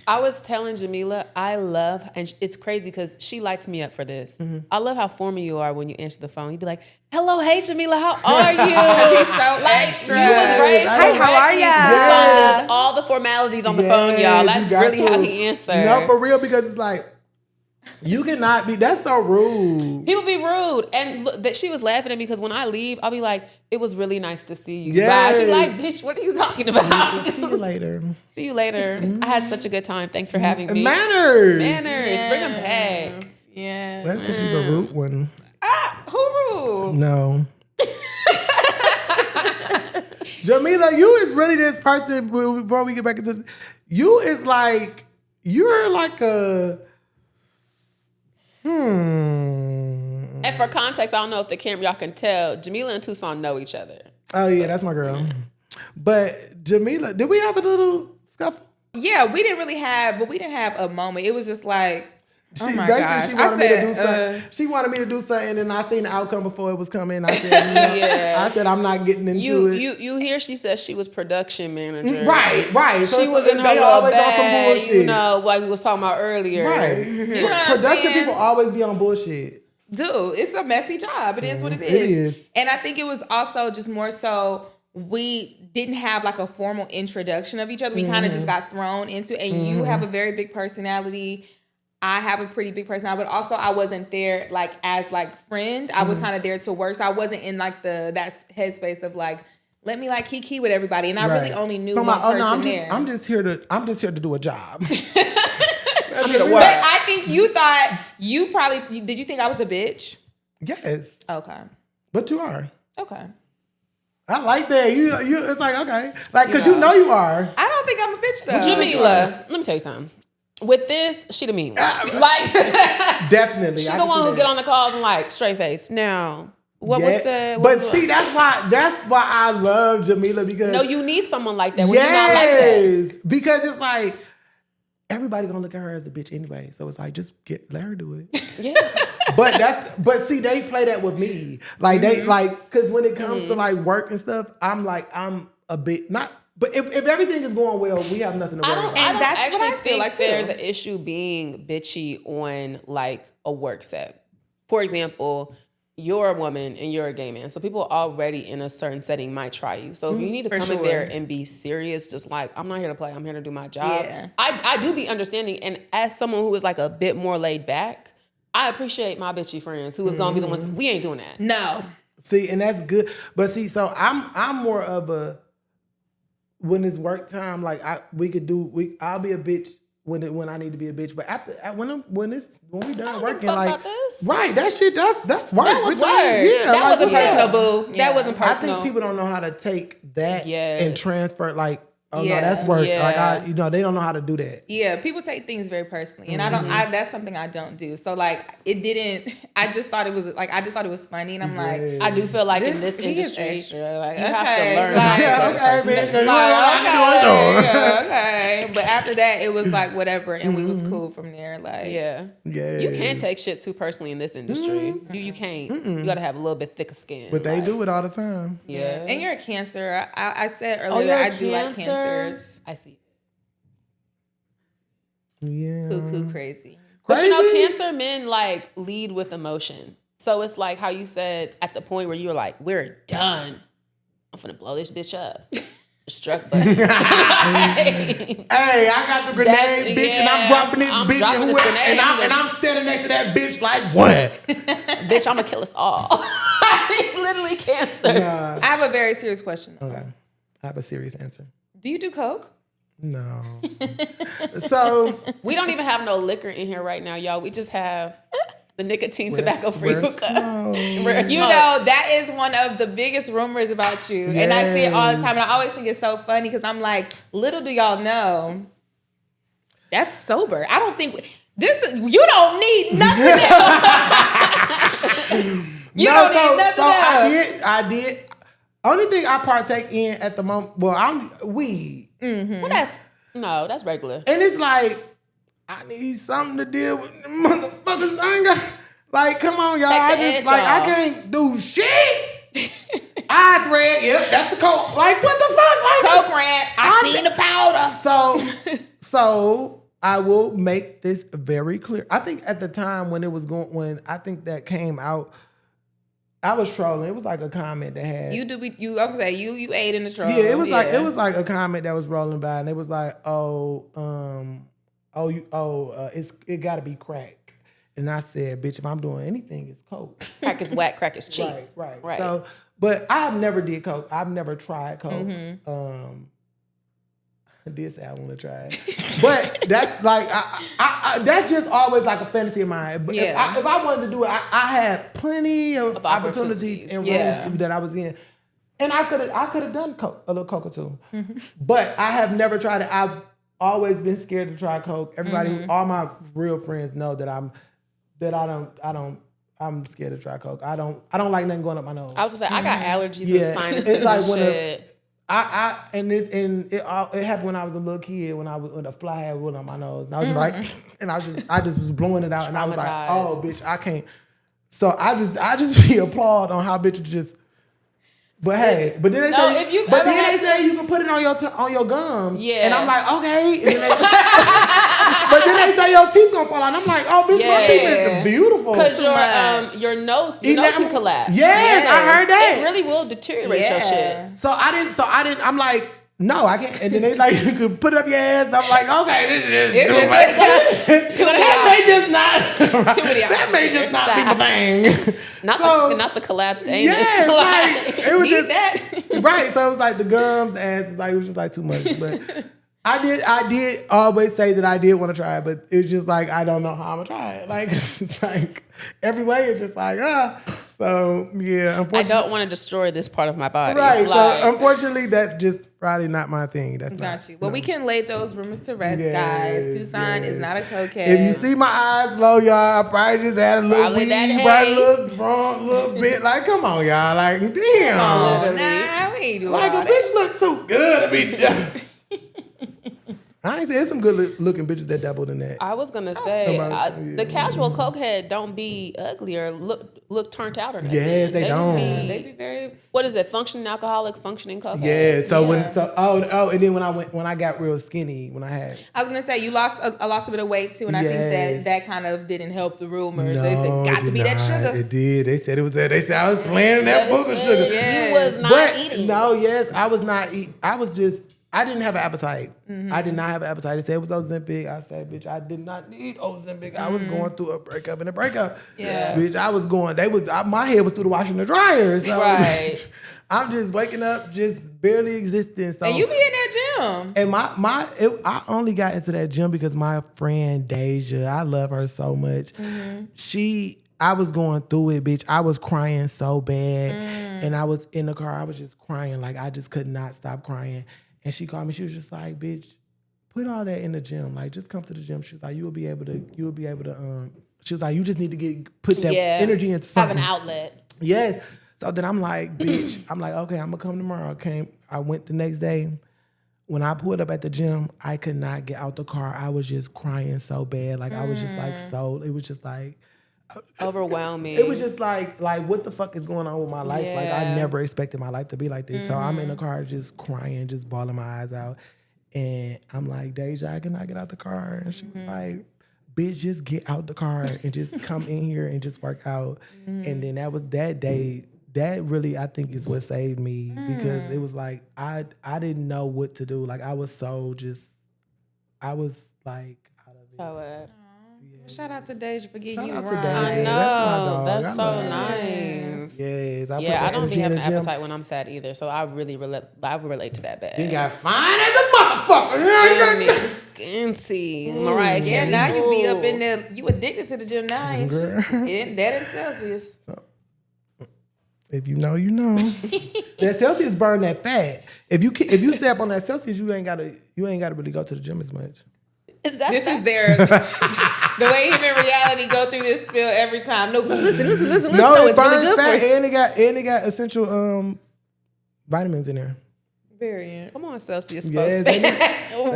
I was telling Jamila, and it's crazy because she lights me up for this. I love how formal you are when you answer the phone. You'd be like, hello, hey, Jamila, how are you? He's so extra. You was raised Hey, how are ya? Yeah. All the formalities on the phone, y'all. That's really how he answered. No, for real, because it's like, you cannot be, that's so rude. People be rude. And look, that she was laughing at me because when I leave, I'll be like, it was really nice to see you. Yes. Bye. She's like, bitch, what are you talking about? See you later. See you later. I had such a good time. Thanks for having me. Manners. Manners. Bring them back. Yeah. That's because she's a rude one. Who rude? No. Jamila, you is really this person, before we get back into you is like, you're like a, And for context, I don't know if the camera y'all can tell, Jamila and Tucson know each other. Oh yeah, that's my girl. But Jamila, did we have a little scuffle? Yeah, we didn't have a moment. It was just like, oh my basically, gosh. she wanted me to do something. She wanted me to do something, and I seen the outcome before it was coming. I said, I said I'm not getting into it. You hear she said she was production manager. Right. So she was in her they little always bag, on some bullshit. you know, like we was talking about earlier. Right. You know what I'm Production saying? people always be on bullshit. Dude, it's a messy job. It is what it is. It is. And I think it was also just more so we didn't have like a formal introduction of each other. We kind of just got thrown into it. And you have a very big personality. I have a pretty big personality, but also I wasn't there like as like friend. I was kind of there to work. So I wasn't in like that headspace of like, let me like kiki with everybody. And I really only knew one person there. I'm just here to do a job. I'm here to work. But I think you thought did you think I was a bitch? Yes. Okay. But you are. Okay. I like that. You it's like, okay. Like, cause you know you are. I don't think I'm a bitch though. Jamila, let me tell you something. With this, she the mean one. Like Definitely. she the one who get on the calls and like straight face. Now, what was said? But see, that's why I love Jamila, because no, you need someone like that when you're not like that. Because it's like everybody gonna look at her as the bitch anyway. So it's like, just let her do it. Yeah. But see, they play that with me. Like they like, cause when it comes to like work and stuff, I'm a bit not. But if everything is going well, we have nothing to worry about. I don't that's actually what I feel think like, too. there's an issue being bitchy on like a work set. For example, you're a woman and you're a gay man. So people already in a certain setting might try you. So if you need to come in there and be serious, just like, I'm not here to play, I'm here to do my job. Yeah. I do be understanding. And as someone who is like a bit more laid back, I appreciate my bitchy friends who is gonna be the ones, we ain't doing that. No. See, and that's good. But see, so I'm more of a, when it's work time, like I'll be a bitch when I need to be a bitch. But when we done working, like right, that shit that's work. That was work. That wasn't personal, boo. Yeah. That wasn't I personal. think people don't know how to take that Yeah. and transfer like, oh no, Yeah. that's work. Yeah. Like they don't know how to do that. Yeah, people take things very personally, and that's something I don't do. So like, it didn't. I just thought it was funny, and I'm like, I do feel like in this he is industry, extra. Like, you have to learn like, how to Yeah, take it okay, personally. bitch. okay. But after that, it was like whatever, and we was cool from there. Like, Yeah. You can't take shit too personally in this industry. You can't. You got to have a little bit thicker skin. But they do it all the time. Yeah. And you're a Cancer. I said earlier that I do like Cancers. I see. Yeah. Cuckoo crazy. But you know, Crazy? Cancer men like lead with emotion. So it's like how you said at the point where you were like, we're done. I'm finna blow this bitch up. Struck button. Hey, I got the grenade, bitch, and I'm dropping this I'm bitch, dropping this grenade. and I'm standing next to that bitch like what? Bitch, I'm gonna kill us all. Literally Cancer. I have a very serious question. Okay, I have a serious answer. Do you do coke? No. So We don't even have no liquor in here right now, y'all. We just have the nicotine tobacco-free hookah. You know, that is one of the biggest rumors about you. Yes. And I see it all the time. And I always think it's so funny because I'm like, little do y'all know, that's sober. I don't think you don't need nothing else. You don't need nothing else. I did. Only thing I partake in at the moment, I'm weed. Mm-hmm. Well, that's regular. And it's like, I need something to deal with motherfuckers. I ain't got, like, come on, y'all. I can't do shit. Eyes red. Yep, that's the coke. Like, what the fuck? Like, coke red. I seen the powder. So I will make this very clear. I think at the time when I think that came out, I was trolling. It was like a comment that had you also say you ate in the troll. Yeah, it was like a comment that was rolling by, and it was like, it got to be crack. And I said, bitch, if I'm doing anything, it's coke. Crack is whack, crack is cheap. Right. So, but I have never did coke. I've never tried coke. Mm-hmm. I did say I want to try it, but that's like that's just always like a fantasy of mine. But if I wanted to do it, I had plenty of opportunities and rooms that I was in, and I could have done a little coke too. Mm-hmm. But I have never tried it. I've always been scared to try coke. Everybody, all my real friends know that I'm scared to try coke. I don't like nothing going up my nose. I was just saying, I got allergies and sinuses it's like and shit. It happened when I was a little kid when a fly had wood on my nose, and I was just like, and I just was blowing it out, and I was like, oh bitch, I can't. So I just be applaud on how bitches just. But hey, but then they say you can put it on your gums. Yeah. And I'm like, okay. And then but then they say your teeth gonna fall out. And I'm like, oh, bitch, my teeth is beautiful. Because your nose can collapse. Yes, I heard that. It really will deteriorate your shit. So I didn't. I'm like, no, I can't. And then they like, you could put up your ass. And I'm like, okay, this is too much. It's too many options. That may just not be my thing. Not the collapsed anus. Yes, like, it was just that. Right. So it was like the gums, the ass, like it was just like too much. But I did always say that I did want to try it, but it's just like I don't know how I'm gonna try it. Like it's like every way it's just like So yeah, unfortunately, I don't want to destroy this part of my body. Right. So unfortunately, that's just probably not my thing. That's got you. Well, we can lay those rumors to rest, guys. Tucson is not a cokehead. If you see my eyes low, y'all, I probably just had a little weed, probably a little drunk, a little bit. Like, come on, y'all. Like, damn. Nah, we ain't doing like a bitch look too good to be done. I ain't say there's some good looking bitches that dabbled in that. I was gonna say the casual cokehead don't be ugly or look turned out or nothing. Yes, they don't. They be very. What is it? Functioning alcoholic, functioning cokehead. Yeah. So and then when I got real skinny, I was gonna say you lost a bit of weight too, and I think that kind of didn't help the rumors. They said got to be that sugar. It did. They said it was that. They said I was playing that booger sugar. Yeah. You was not eating. No. Yes, I was not eating. I didn't have an appetite. Mm-hmm. I did not have an appetite. They said it was Ozempic. I said, bitch, I did not need Ozempic. I was going through a breakup and a breakup. Yeah. Bitch, I was going, my head was through the washer and the dryer. So right. I'm just waking up, just barely existing. So, and you be in that gym. And I only got into that gym because my friend Deja, I love her so much. Mm-hmm. I was going through it, bitch. I was crying so bad. And I was in the car. I was just crying. Like, I just could not stop crying. And she called me. She was just like, "Bitch, put all that in the gym. Like, just come to the gym." She was like, "You'll be able to." She was like, "You just need to put that energy into something. Have an outlet." Yes. So then I'm like, "Bitch," I'm like, "Okay, I'm gonna come tomorrow." I went the next day. When I pulled up at the gym, I could not get out the car. I was just crying so bad. Like I was just like it was just like overwhelming. It was just like what the fuck is going on with my life? Yeah. Like I never expected my life to be like this. Mm-hmm. So I'm in the car just crying, just bawling my eyes out. And I'm like, Deja, I cannot get out the car. And she was like, bitch, just get out the car and just come in here and just work out. Mm-hmm. And then that was that day. That really, I think, is what saved me because it was like I didn't know what to do. Like I was like out of it. Shout out to Deja for getting you Shout out to right. Deja. I know. That's my dog. That's I so love her. nice. Yes, I put Yeah, that I don't be energy in having the an gym. appetite when I'm sad either, so I really relate to that bad. You got fine as a motherfucker. Skinty. Mariah Yeah, Carey. now you be up in there. You addicted to the gym now, ain't you? Girl. That in Celsius. If you know, you know. That Celsius burn that fat. If you stay up on that Celsius, you ain't gotta really go to the gym as much. Is that This is their the way him in reality go through this spiel every time. No, listen. No, it it's really burns good fat, for you. and it got essential vitamins in there. Variant. Come on, Celsius Yes, folks.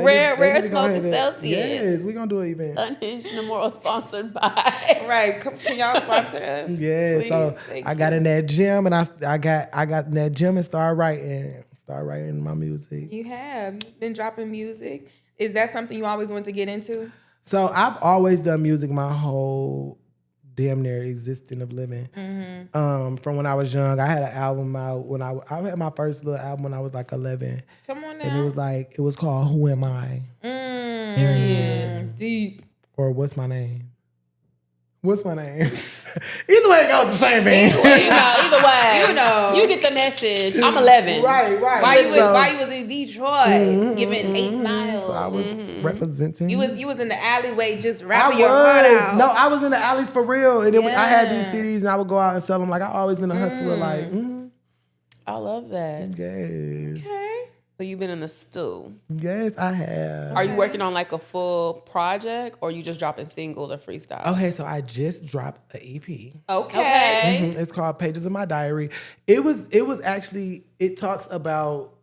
Rare They need to go smoke ahead and- Celsius. Yes, we gonna do an event. Unhinged Immoral sponsored by. Right. Can y'all sponsor us? Yeah, Please? so Thank I you. got in that gym and I got in that gym and started writing my music. You have. You've been dropping music. Is that something you always want to get into? So I've always done music my whole damn near existing of living. From when I was young, I had an album out when I had my first little album when I was like 11, Come on now. and it was called "Who Am I?" Deep. or "What's My Name?" What's my name? Either way, it goes the same thing. Either way, You know. you get the message. I'm 11. Right. While you So- was in Detroit, giving 8 miles. So I was representing. You was in the alleyway just I rapping your heart out. was. No, I was in the alleys for real. And I had these Yeah. CDs and I would go out and sell them. Like, I always been a hustler. Like, I love that. yes. Okay. So you've been in the stew. Yes, I have. Are you working on like a full project, or you just dropping singles or freestyles? Okay, so I just dropped an EP. Okay. It's called Pages of My Diary. It was actually, it talks about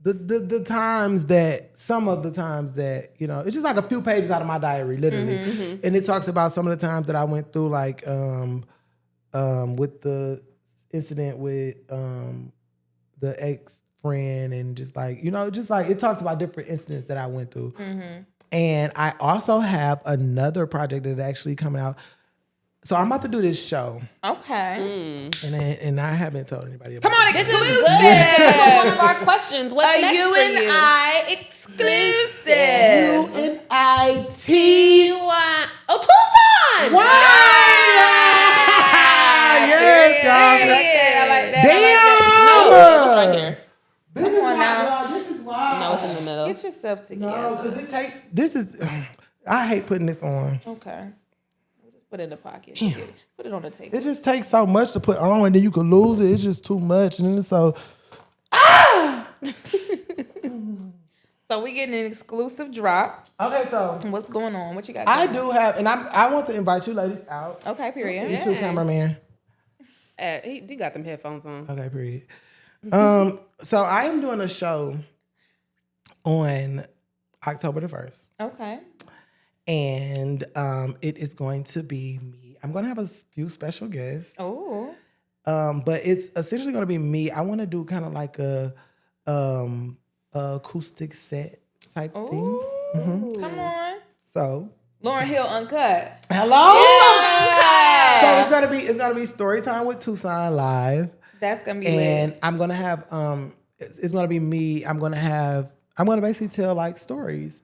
the times that, some of the times that, you know, it's just like a few pages out of my diary, literally. And it talks about some of the times that I went through, like with the incident with the ex-friend, and just like, you know, just like it talks about different incidents that I went through. And I also have another project that actually coming out. So I'm about to do this show, Okay. and I haven't told anybody about Come on, it. exclusive. This was one of our questions. What's A next you for and you? I exclusive. UNIT. Oh, Tucson! Wow! Yes, y'all. I like that. Damn! No, it was right here. Come on now. This is wild. No, it's in the middle. Get yourself together. No, because it takes. This is. I hate putting this on. Okay. We'll just put it in the pocket. Put it on the table. It just takes so much to put on, and then you could lose it. It's just too much, and then it's so. So we getting an exclusive drop. Okay, so What's going on? What you got I going do have, and I want to invite you ladies out. on? Okay, period. You too, cameraman. He got them headphones on. Okay, period. So I am doing a show on October the 1st. Okay. And it is going to be me. I'm going to have a few special guests. Oh. But it's essentially going to be me. I want to do kind of like a acoustic set type thing. Come on. So Lauryn Hill Uncut. hello. Uncut. So it's gonna be story time with Tucson live. That's gonna be And lit. I'm gonna have it's gonna be me. I'm gonna basically tell like stories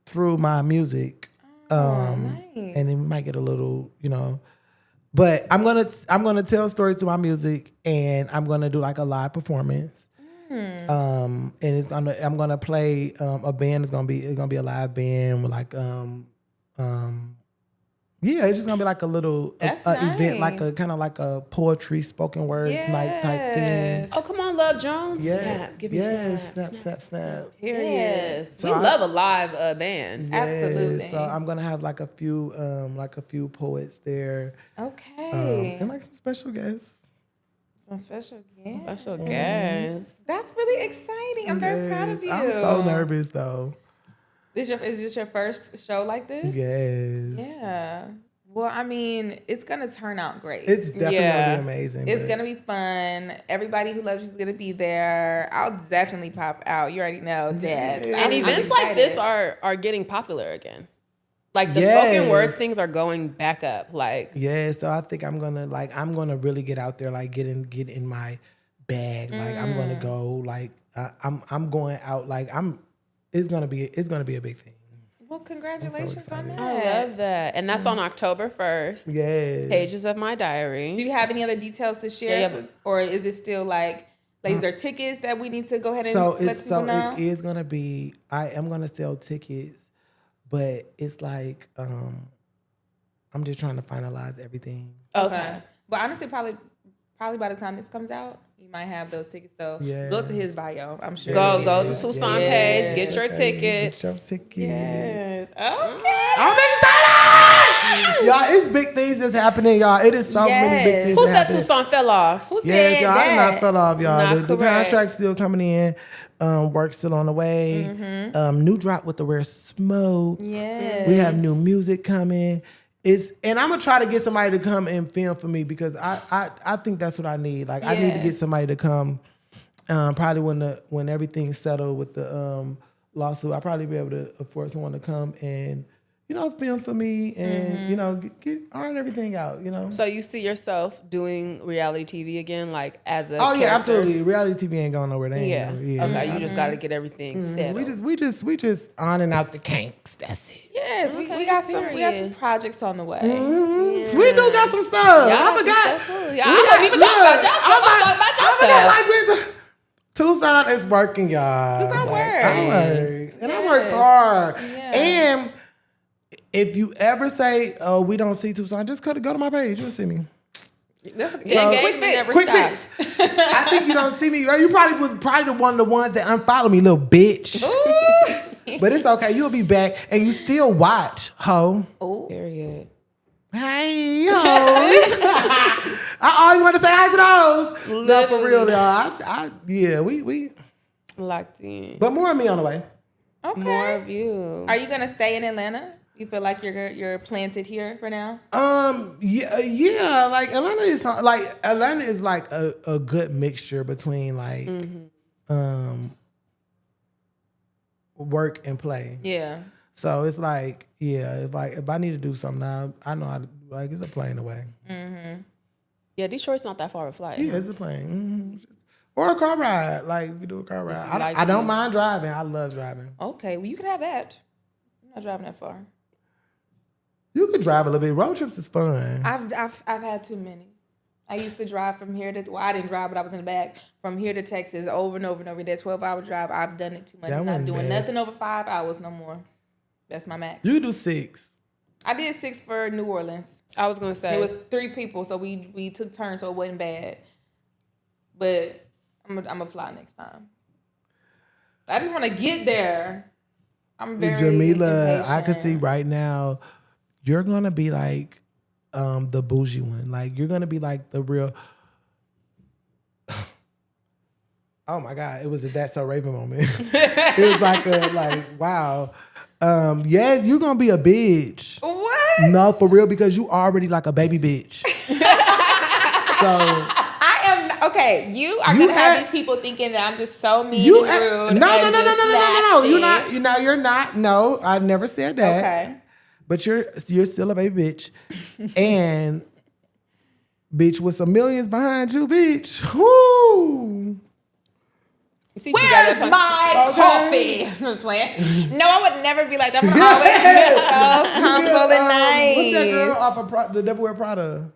through my music. Nice. And it might get a little, you know, but I'm gonna tell stories through my music, and I'm gonna do like a live performance. And I'm gonna play a band. It's gonna be a live band with like yeah, it's just gonna be like a little That's event, like a nice. kind of like a poetry spoken words night type thing. Oh, come on, Love Jones. Yeah. Snap. Give me a snap. Period. Yes. So we I- love a live band. Absolutely. So I'm gonna have like a few poets there, Okay. and like some special guests. Some special guests. Special guest. That's really exciting. I'm very proud of you. I'm so nervous though. Is this your first show like this? Yes. Yeah. Well, I mean, it's gonna turn out great. It's definitely gonna be amazing. It's but- gonna be fun. Everybody who loves you is gonna be there. I'll definitely pop out. You already know that. So And I'm events like excited. this are getting popular again. Like the Yes. spoken word things are going back up. Like Yeah, so I think I'm gonna really get out there, like get in my bag. Like I'm gonna go, like I'm going out, like it's gonna be a big thing. Well, congratulations on that. I love that. And that's on October 1st. Yes. Pages of my diary. Do you have any other details to share? Yeah. Or is it still like these are tickets that we need to go ahead and let people know? It is gonna be. I am gonna sell tickets, but it's like I'm just trying to finalize everything. Okay. But honestly, probably by the time this comes out, you might have those tickets. So go to his bio. I'm sure. Go to Tucson page. Get your tickets. Get your ticket. Yes. Okay. I'm excited! Y'all, it's big things that's happening, y'all. It is so many big things. Who said happening. Tucson fell off? Who Yes, said y'all, I did that? not fell off, y'all. Not The correct. contract's still coming in. Work still on the way. New drop with the Rare Smoke. Yes. We have new music coming. And I'm gonna try to get somebody to come and film for me because I think that's what I need. Like I need to get somebody to come. Probably when everything's settled with the lawsuit, I'll probably be able to afford someone to come and film for me and get iron everything out. So you see yourself doing reality TV again, like as a yeah, character? absolutely. Reality TV ain't going nowhere. They ain't Okay, you just got to get everything settled. We just ironing out the kinks. That's it. Yes, we got some projects on the way. We do got some stuff. I forgot. I don't even talk about y'all stuff. I'm talking about y'all stuff. Tucson is working, y'all. Tucson works. I work. And I worked hard. And if you ever say, oh, we don't see Tucson, just go to my page. You'll see me. That's a quick fix. I think you don't see me. You probably was one of the ones that unfollowed me, little bitch. But it's okay. You'll be back. And you still watch, ho. Oh, Period. Hey, ho. I always want to say hi to those. No, for real, y'all. We Locked in. But more of me on the way. okay. More of you. Are you gonna stay in Atlanta? You feel like you're planted here for now? Yeah. Like Atlanta is like a good mixture between like work and play. Yeah. So it's like, if I need to do something now, I know how to, like, it's a plane away. Yeah, Detroit's not that far of a flight. Yeah, it's a plane. Or a car ride. Like, we do a car ride. I don't mind driving. I love driving. Okay, well, you can have that. I'm not driving that far. You could drive a little bit. Road trips is fun. I've had too many. I used to drive from here to, I didn't drive, but I was in the back, from here to Texas over and over and over. That 12-hour drive, I've done it too much. I'm not doing nothing over 5 hours no more. That's my max. You do 6. I did 6 for New Orleans. I was going to say. It was 3 people, so we took turns, so it wasn't bad. But I'm gonna fly next time. I just want to get there. I'm very Jamila, impatient. I can see right now, you're going to be like the bougie one. Like, you're going to be like the real... Oh, my God. It was a That's So Raven moment. It was like, wow. Yes, you're going to be a bitch. What? No, for real, because you already like a baby bitch. So... Okay, you are gonna have these people thinking that I'm just so mean and rude. No. You're not. No, I never said that. Okay, but you're still a baby bitch, and bitch with some millions behind you, bitch. Whoo! Where's my coffee? I'm just playing. No, I would never be like that. I'm always so humble and nice. What's that girl off of The Devil Wear Prada?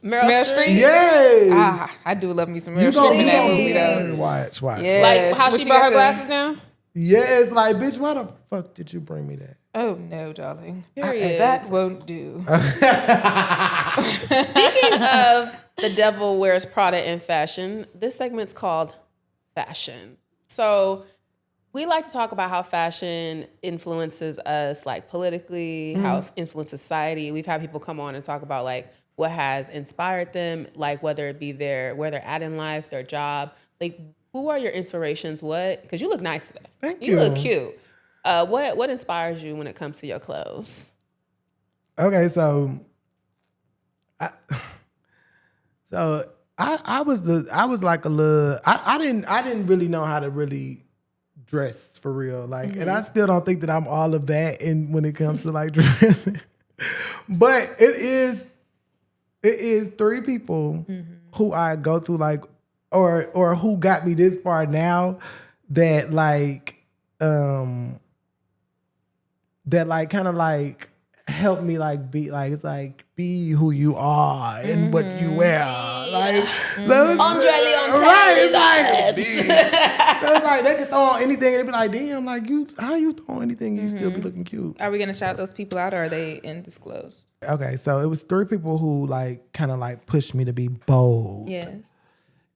Meryl Streep? Yes. I do love me some Meryl Streep in that movie though. Watch. Yes. Like how she brought her glasses now? Yes, like, bitch, why the fuck did you bring me that? Oh no, darling. Period. That won't do. Speaking of The Devil Wears Prada in fashion, this segment's called Fashion. So we like to talk about how fashion influences us, like politically, how it influences society. We've had people come on and talk about like what has inspired them, like whether it be where they're at in life, their job. Like, who are your inspirations? What? Because you look nice today. Thank you. You look cute. What inspires you when it comes to your clothes? Okay, so I was like a little. I didn't really know how to really dress for real. Like, and I still don't think that I'm all of that when it comes to like dressing. But it is 3 people who I go to, like, or who got me this far now, that like that like kind of like help me like be like it's like be who you are and what you wear. Like so it's, right, it's like, so it's like they could throw on anything and they be like, damn, like how you throw anything and you still be looking cute. Are we gonna shout those people out or are they undisclosed? Okay, so it was 3 people who like kind of like pushed me to be bold. Yes.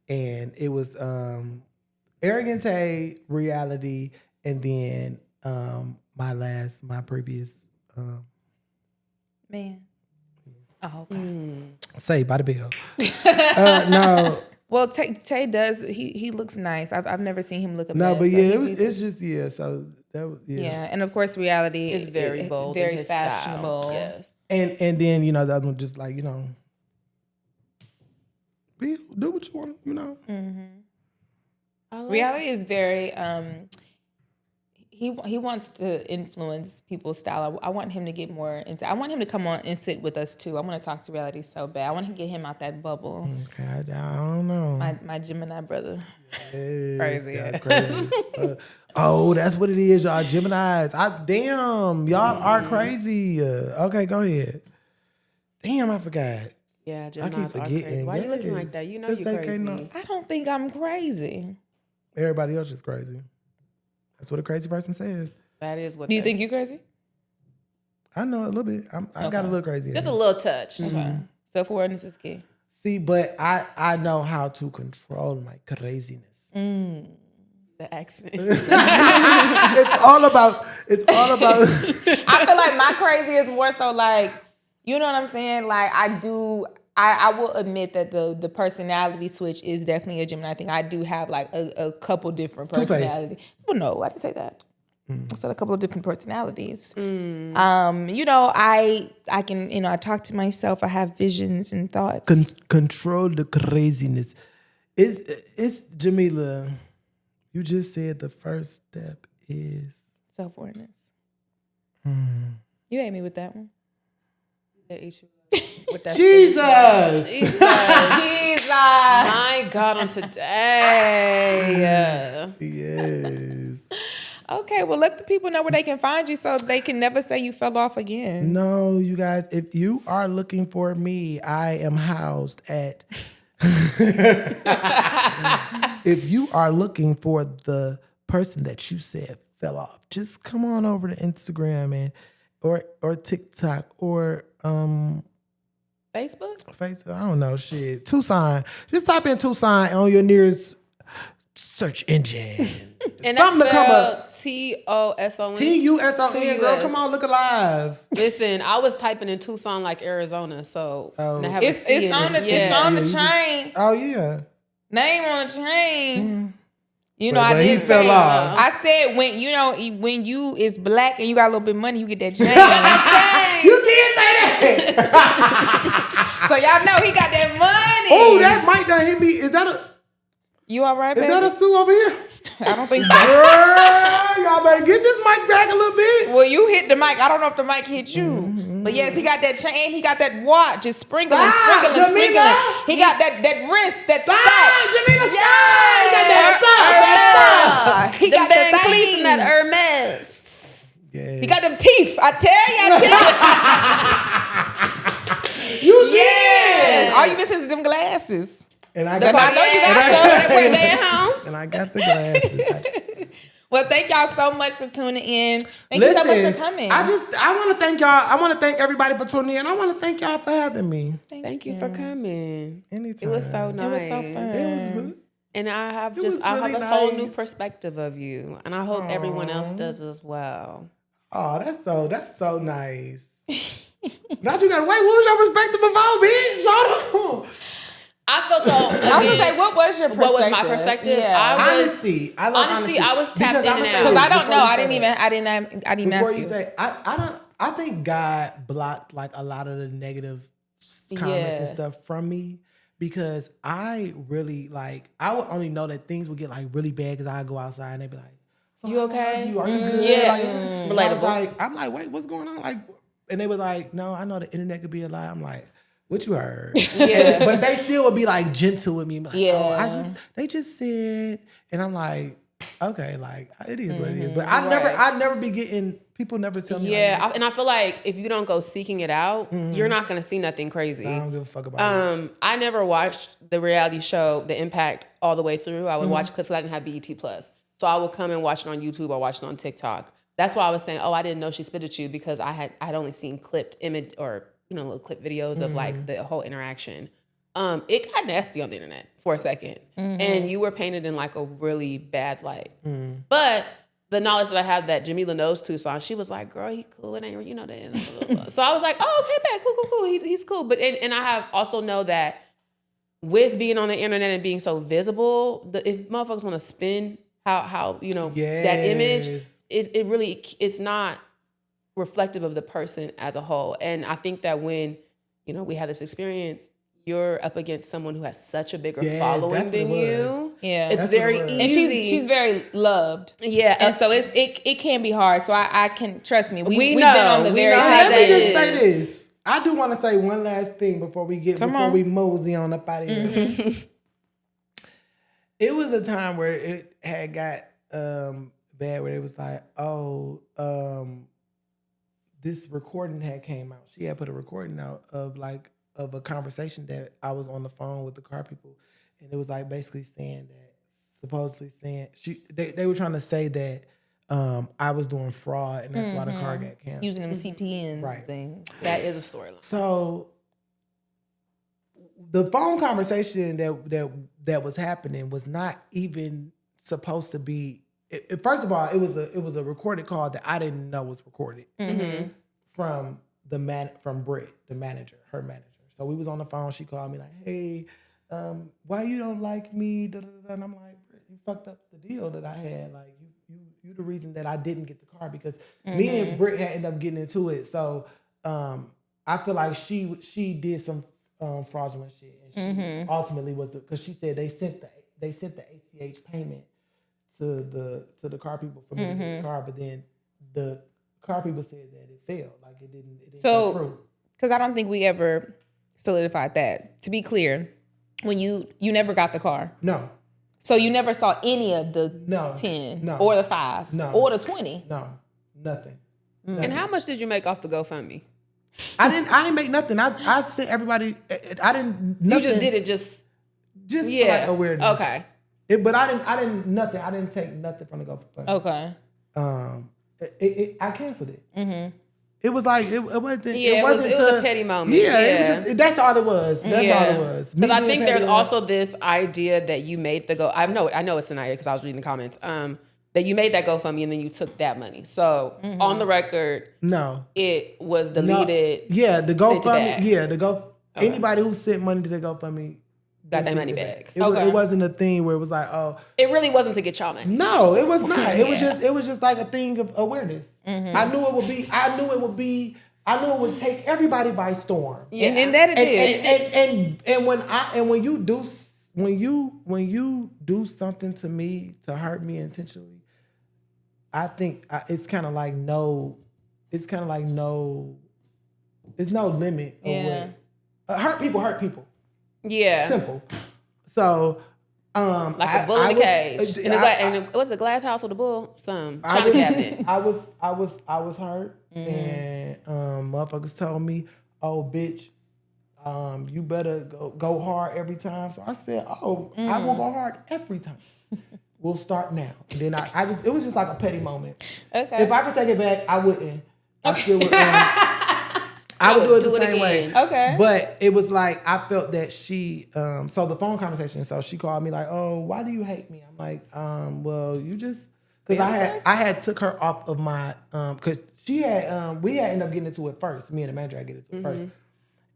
And it was Arrogante, Reality, and then my previous man. Oh, okay. Saved by the Bell. No. Well, Tay does. He looks nice. I've never seen him look a No, mess, but so yeah, he it's just So that was yeah, and of course, Reality is very bold, very in his fashionable. Style. Yes, and then the other one just like do what you want, Reality is very. He wants to influence people's style. I want him to get more into. I want him to come on and sit with us too. I want to talk to Reality so bad. I want to get him out that bubble. Okay, I don't know. My Gemini brother. Yes, Crazy. Crazy. Oh, that's what it is, y'all. Geminis. Damn, y'all are crazy. Okay, go ahead. Damn, I forgot. yeah. I keep Geminis are crazy. forgetting. Why are you looking like that? You know you're crazy. I don't think I'm crazy. Everybody else is crazy. That's what a crazy person says. That is what. Do you think you crazy? I know a little bit. I got a little crazy. Just a little touch. Okay. Self-awareness is key. See, but I know how to control my craziness. The accent. It's all about. I feel like my crazy is more so like, you know what I'm saying? Like I will admit that the personality switch is definitely a Gemini thing. I do have like a couple different personalities. Well, no, I didn't say that. I said a couple of different personalities. I can, I talk to myself. I have visions and thoughts. Control the craziness. It's Jamila. You just said the first step is Self-awareness. You ate me with that one. With that Jesus. Jesus. My God, on today. Yes. Okay, well, let the people know where they can find you so they can never say you fell off again. No, you guys, if you are looking for me, I am housed at... If you are looking for the person that you said fell off, just come on over to Instagram or TikTok or... Facebook? I don't know, shit. Tucson. Just type in Tucson on your nearest search engine. And something to come up. Tuson. Tuson, girl, come on, look alive. Listen, I was typing in Tucson like Arizona, so I haven't It's seen on it. it's on the chain. Oh yeah. Name on the chain. But I he did fell say. off. I said when you is black and you got a little bit of money, you get that chain. You did say that. So y'all know he got that money. Oh, that mic done hit me. Is that You all right, baby? Is that a Sue over here? I don't think so. Girl, y'all better get this mic back a little bit. Well, you hit the mic. I don't know if the mic hit you. But yes, he got that chain. He got that watch. Just sprinkling. Jamila. He got that wrist, that stack. Jamila, Yeah. He got the Cleats and that things. Hermes. Yeah. He got them teeth. I tell you. You Yeah. All you missing is them glasses. And I I know you got some. Where they at home? And I got the glasses. Well, thank y'all so much for tuning in. Thank you so much for coming. I want to thank y'all. I want to thank everybody for tuning in. I want to thank y'all for having me. Thank you for coming. Anytime. It was so nice. It was so fun. It was really, And I have was I have really a whole new nice. perspective of you, and I hope everyone else does as well. oh, that's so nice. Now you gotta wait. What was your perspective before, bitch? Hold on. I felt so. I was gonna say, what was your perspective? What was my perspective? Yeah. Honesty. I love honesty. I was tapped in and out. Because I don't know. I didn't Before ask you you. say, I think God blocked like a lot of the negative comments and stuff from me because I really I would only know that things would get like really bad because I go outside and they'd be like, so You okay? Are you good? Yeah. Relatable. I'm like, wait, what's going on? Like, and they were like, no, I know the internet could be a lie. I'm like, what you heard? Yeah. But they still would be like gentle with me. Like, Yeah. they just said, and I'm like, okay, like it is what it is. But I never be getting, people never tell me. Yeah, and I feel like if you don't go seeking it out, you're not gonna see nothing crazy. I don't give a fuck about it. I never watched the reality show, The Impact, all the way through. I would watch clips because I didn't have BET Plus. So I would come and watch it on YouTube or watch it on TikTok. That's why I was saying, I didn't know she spit at you, because I had only seen clipped image or little clip videos of like the whole interaction. It got nasty on the internet for a second, and you were painted in like a really bad light. But the knowledge that I have that Jamila knows Tucson, she was like, "Girl, he cool. It ain't that." So I was like, "Oh, okay, man, cool. He's cool." But and I have also know that with being on the internet and being so visible, if motherfuckers want to spin how that image, it really it's not reflective of the person as a whole. And I think that when we have this experience, you're up against someone who has such a bigger following than you. Yeah, it's very easy. And she's very loved. Yeah, and so it can be hard. So I can trust me. We've know, been on the very side. Let me just say this. I do want to say one last thing before we mosey on up out of here. It was a time where it had got bad, where it was like, this recording had came out. She had put a recording out of a conversation that I was on the phone with the car people, and it was like basically supposedly saying they were trying to say that I was doing fraud, and that's why the car got canceled. Using them CPNs and things. That is a storyline. So the phone conversation that was happening was not even supposed to be. First of all, it was a recorded call that I didn't know was recorded from Britt, the manager, her manager. So we was on the phone. She called me like, "Hey, why you don't like me?" Da, da, da. And I'm like, "Britt, you fucked up the deal that I had. Like you the reason that I didn't get the car, because me and Britt had ended up getting into it. So I feel like she did some fraudulent shit, and she ultimately was because she said they sent the ACH payment to the car people for me to get the car, but then the car people said that it failed, like it didn't go through. Because I don't think we ever solidified that. To be clear, when you never got the car. No. So you never saw any of the 10 or the 5 or the 20. No, nothing. And how much did you make off the GoFundMe? I didn't make nothing. I sent everybody. I didn't. Nothing, you just did it just for like awareness. Okay. But I didn't nothing. I didn't take nothing from the GoFundMe. Okay. I canceled it. Mm-hmm. It was like it wasn't. Yeah, it was a petty moment. Yeah, it was just, that's all it was. That's all it was. Because I think there's also this idea that you made the I know it's an idea because I was reading the comments. That you made that GoFundMe and then you took that money. So on the record, no, it was deleted. No. Yeah, the GoFundMe. Yeah, anybody who sent money to the GoFundMe got their money back. It wasn't a thing where it was like, it really wasn't to get y'all money. No, it was not. It was just like a thing of awareness. Mm-hmm. I knew it would take everybody by storm. Yeah, and that it did. And when you do something to me to hurt me intentionally, I think it's kind of like there's no limit of what hurt people. Yeah. Simple. So, like a bull in a cage. And what's the glass house with the bull? China cabinet. I was hurt, and motherfuckers told me, "Oh, bitch, you better go hard every time." So I said, "Oh, I will go hard every time." We'll start now. And then it was just like a petty moment. Okay. If I could take it back, I wouldn't. I still would. I would do it the same way. Okay. But it was like, I felt that she, so the phone conversation, so she called me like, "Oh, why do you hate me?" I'm like, well, you just, because I had took her off of my, because she had, we had ended up getting into it first. Me and the manager had get into it first.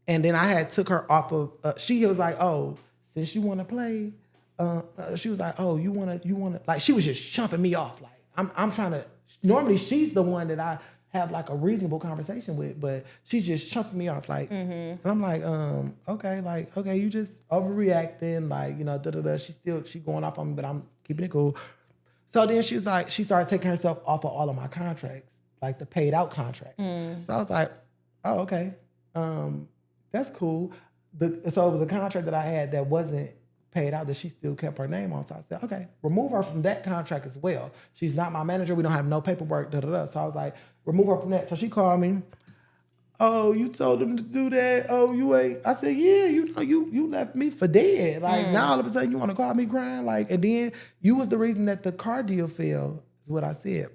And then I had took her off of, she was like, "Oh, since you want to play," she was like, "Oh, you want to," like, she was just chumping me off. Like, I'm trying to, normally she's the one that I have like a reasonable conversation with, but she's just chumping me off, like, and I'm like, okay, you just overreacting, like, da-da-da. She going off on me, but I'm keeping it cool. So then she started taking herself off of all of my contracts, like the paid out contracts. So I was like, oh, okay, that's cool. So it was a contract that I had that wasn't paid out that she still kept her name on. So I said, okay, remove her from that contract as well. She's not my manager. We don't have no paperwork, da-da-da. So I was like, remove her from that. So she called me. Oh, you told them to do that. Oh, you ain't. I said, yeah, you left me for dead. Like, now all of a sudden you want to call me crying? Like, and then you was the reason that the car deal failed, is what I said.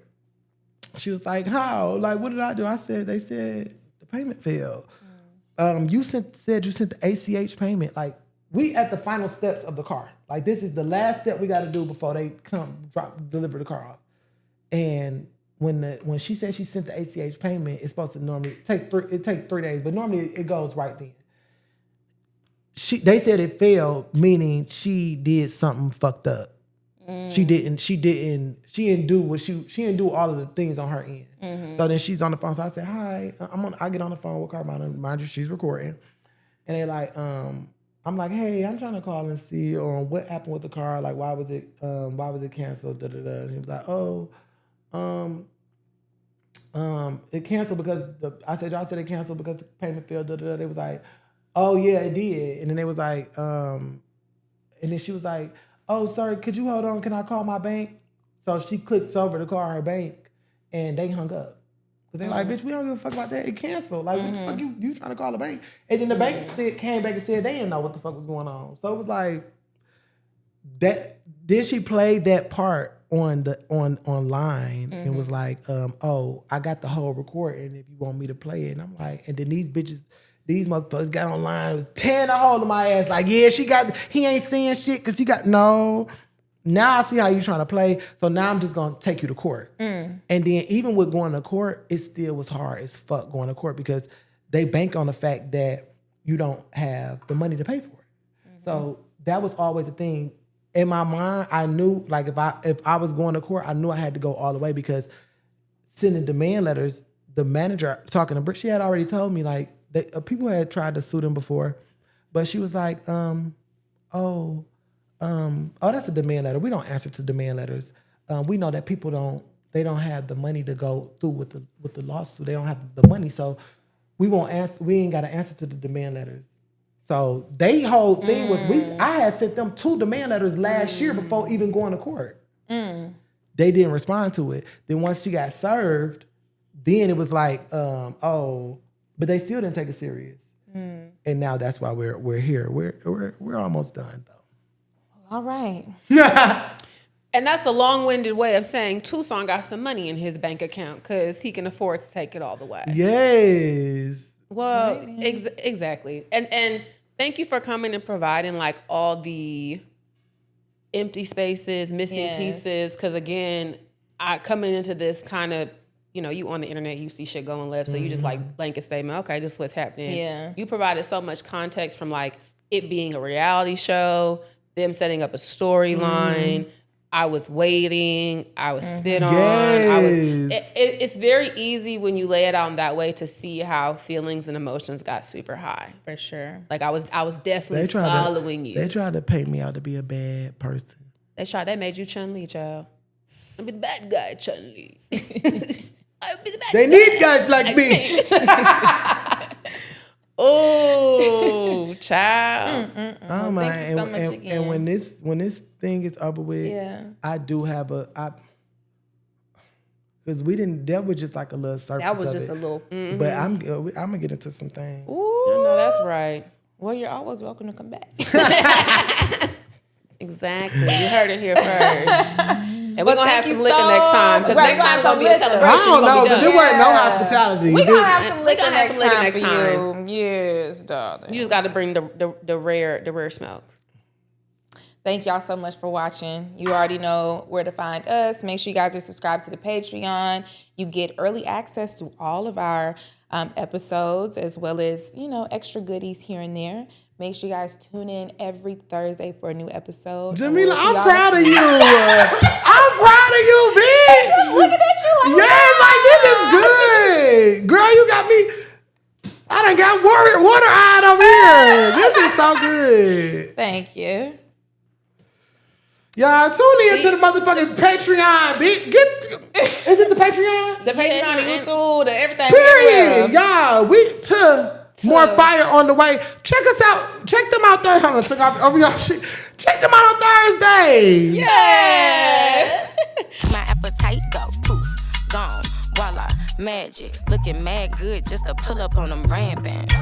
She was like, how? Like, what did I do? I said, they said the payment failed. You said you sent the ACH payment. Like, we at the final steps of the car. Like, this is the last step we got to do before they come deliver the car off. And when she said she sent the ACH payment, it's supposed to normally take 3 days, but normally it goes right then. They said it failed, meaning she did something fucked up. She didn't do all of the things on her end. So then she's on the phone. So I said, hi, I get on the phone with her, mind you, she's recording. And they like, I'm like, hey, I'm trying to call and see what happened with the car. Like, why was it canceled? Da, da, da. And he was like, it canceled because I said, y'all said it canceled because the payment failed. Da, da, da. They was like, oh yeah, it did. And then they was like, and then she was like, oh, sorry, could you hold on? Can I call my bank? So she clicks over to call her bank, and they hung up. But they're like, bitch, we don't give a fuck about that. It canceled. Like, what the fuck you trying to call the bank? And then the bank came back and said they didn't know what the fuck was going on. So it was like, that. Then she played that part online and was like, oh, I got the whole recording if you want me to play it. And I'm like, and then these motherfuckers got online, was tearing a hole in my ass. Like, yeah, he ain't saying shit because he got, no. Now I see how you trying to play. So now I'm just going to take you to court. And then even with going to court, it still was hard as fuck going to court because they bank on the fact that you don't have the money to pay for it. So that was always a thing. In my mind, I knew, like, if I was going to court, I knew I had to go all the way because sending demand letters, the manager talking to Britt, she had already told me, like, people had tried to sue them before, but she was like, oh, that's a demand letter. We don't answer to demand letters. We know that people don't have the money to go through with the lawsuit. They don't have the money, so we won't answer. We ain't got to answer to the demand letters. So they whole thing was I had sent them 2 demand letters last year before even going to court. They didn't respond to it. Then once she got served, then it was like, but they still didn't take it serious. And now that's why we're here. We're almost done though. All right. And that's a long-winded way of saying Tucson got some money in his bank account because he can afford to take it all the way. Yes. Well, exactly. And thank you for coming and providing like all the empty spaces, missing pieces. Because again, coming into this kind of, you on the internet, you see shit going left. So you just like blanket statement. Okay, this is what's happening. Yeah. You provided so much context from like it being a reality show, them setting up a storyline. I was waiting. I was spit on. It's very easy when you lay it out in that way to see how feelings and emotions got super high. For sure. Like I was definitely following you. They tried to paint me out to be a bad person. They made you Chun-Li, child. I'll be the bad guy, Chun-Li. They need guys like me. Oh, child. Oh my! And when this thing is over with, I do have because that was just like a little surface. That was just a little. But I'm gonna get into some things. Ooh. I know that's right. Well, you're always welcome to come back. Exactly. You heard it here first. And we're going to have some liquor next time. Because next time going to be a celebration. I don't know, because there wasn't no hospitality. We're going to have some liquor next time for you. Yes, darling. You just got to bring the rare smoke. Thank y'all so much for watching. You already know where to find us. Make sure you guys are subscribed to the Patreon. You get early access to all of our episodes, as well as, extra goodies here and there. Make sure you guys tune in every Thursday for a new episode. Jamila, I'm proud of you. I'm proud of you, bitch. Just looking at you like, yes, like this is good. Girl, you got me. I done got water-eyed over here. This is so good. Thank you. Y'all tune in to the motherfucking Patreon, bitch. Is it the Patreon? The Patreon, the YouTube, the everything. Period. Y'all, More fire on the way. Check us out. Check them out there. Hold on, took off over y'all shit. Check them out on Thursdays. Yeah. My appetite go poof, gone, voila, magic. Looking mad good just to pull up on them rampant.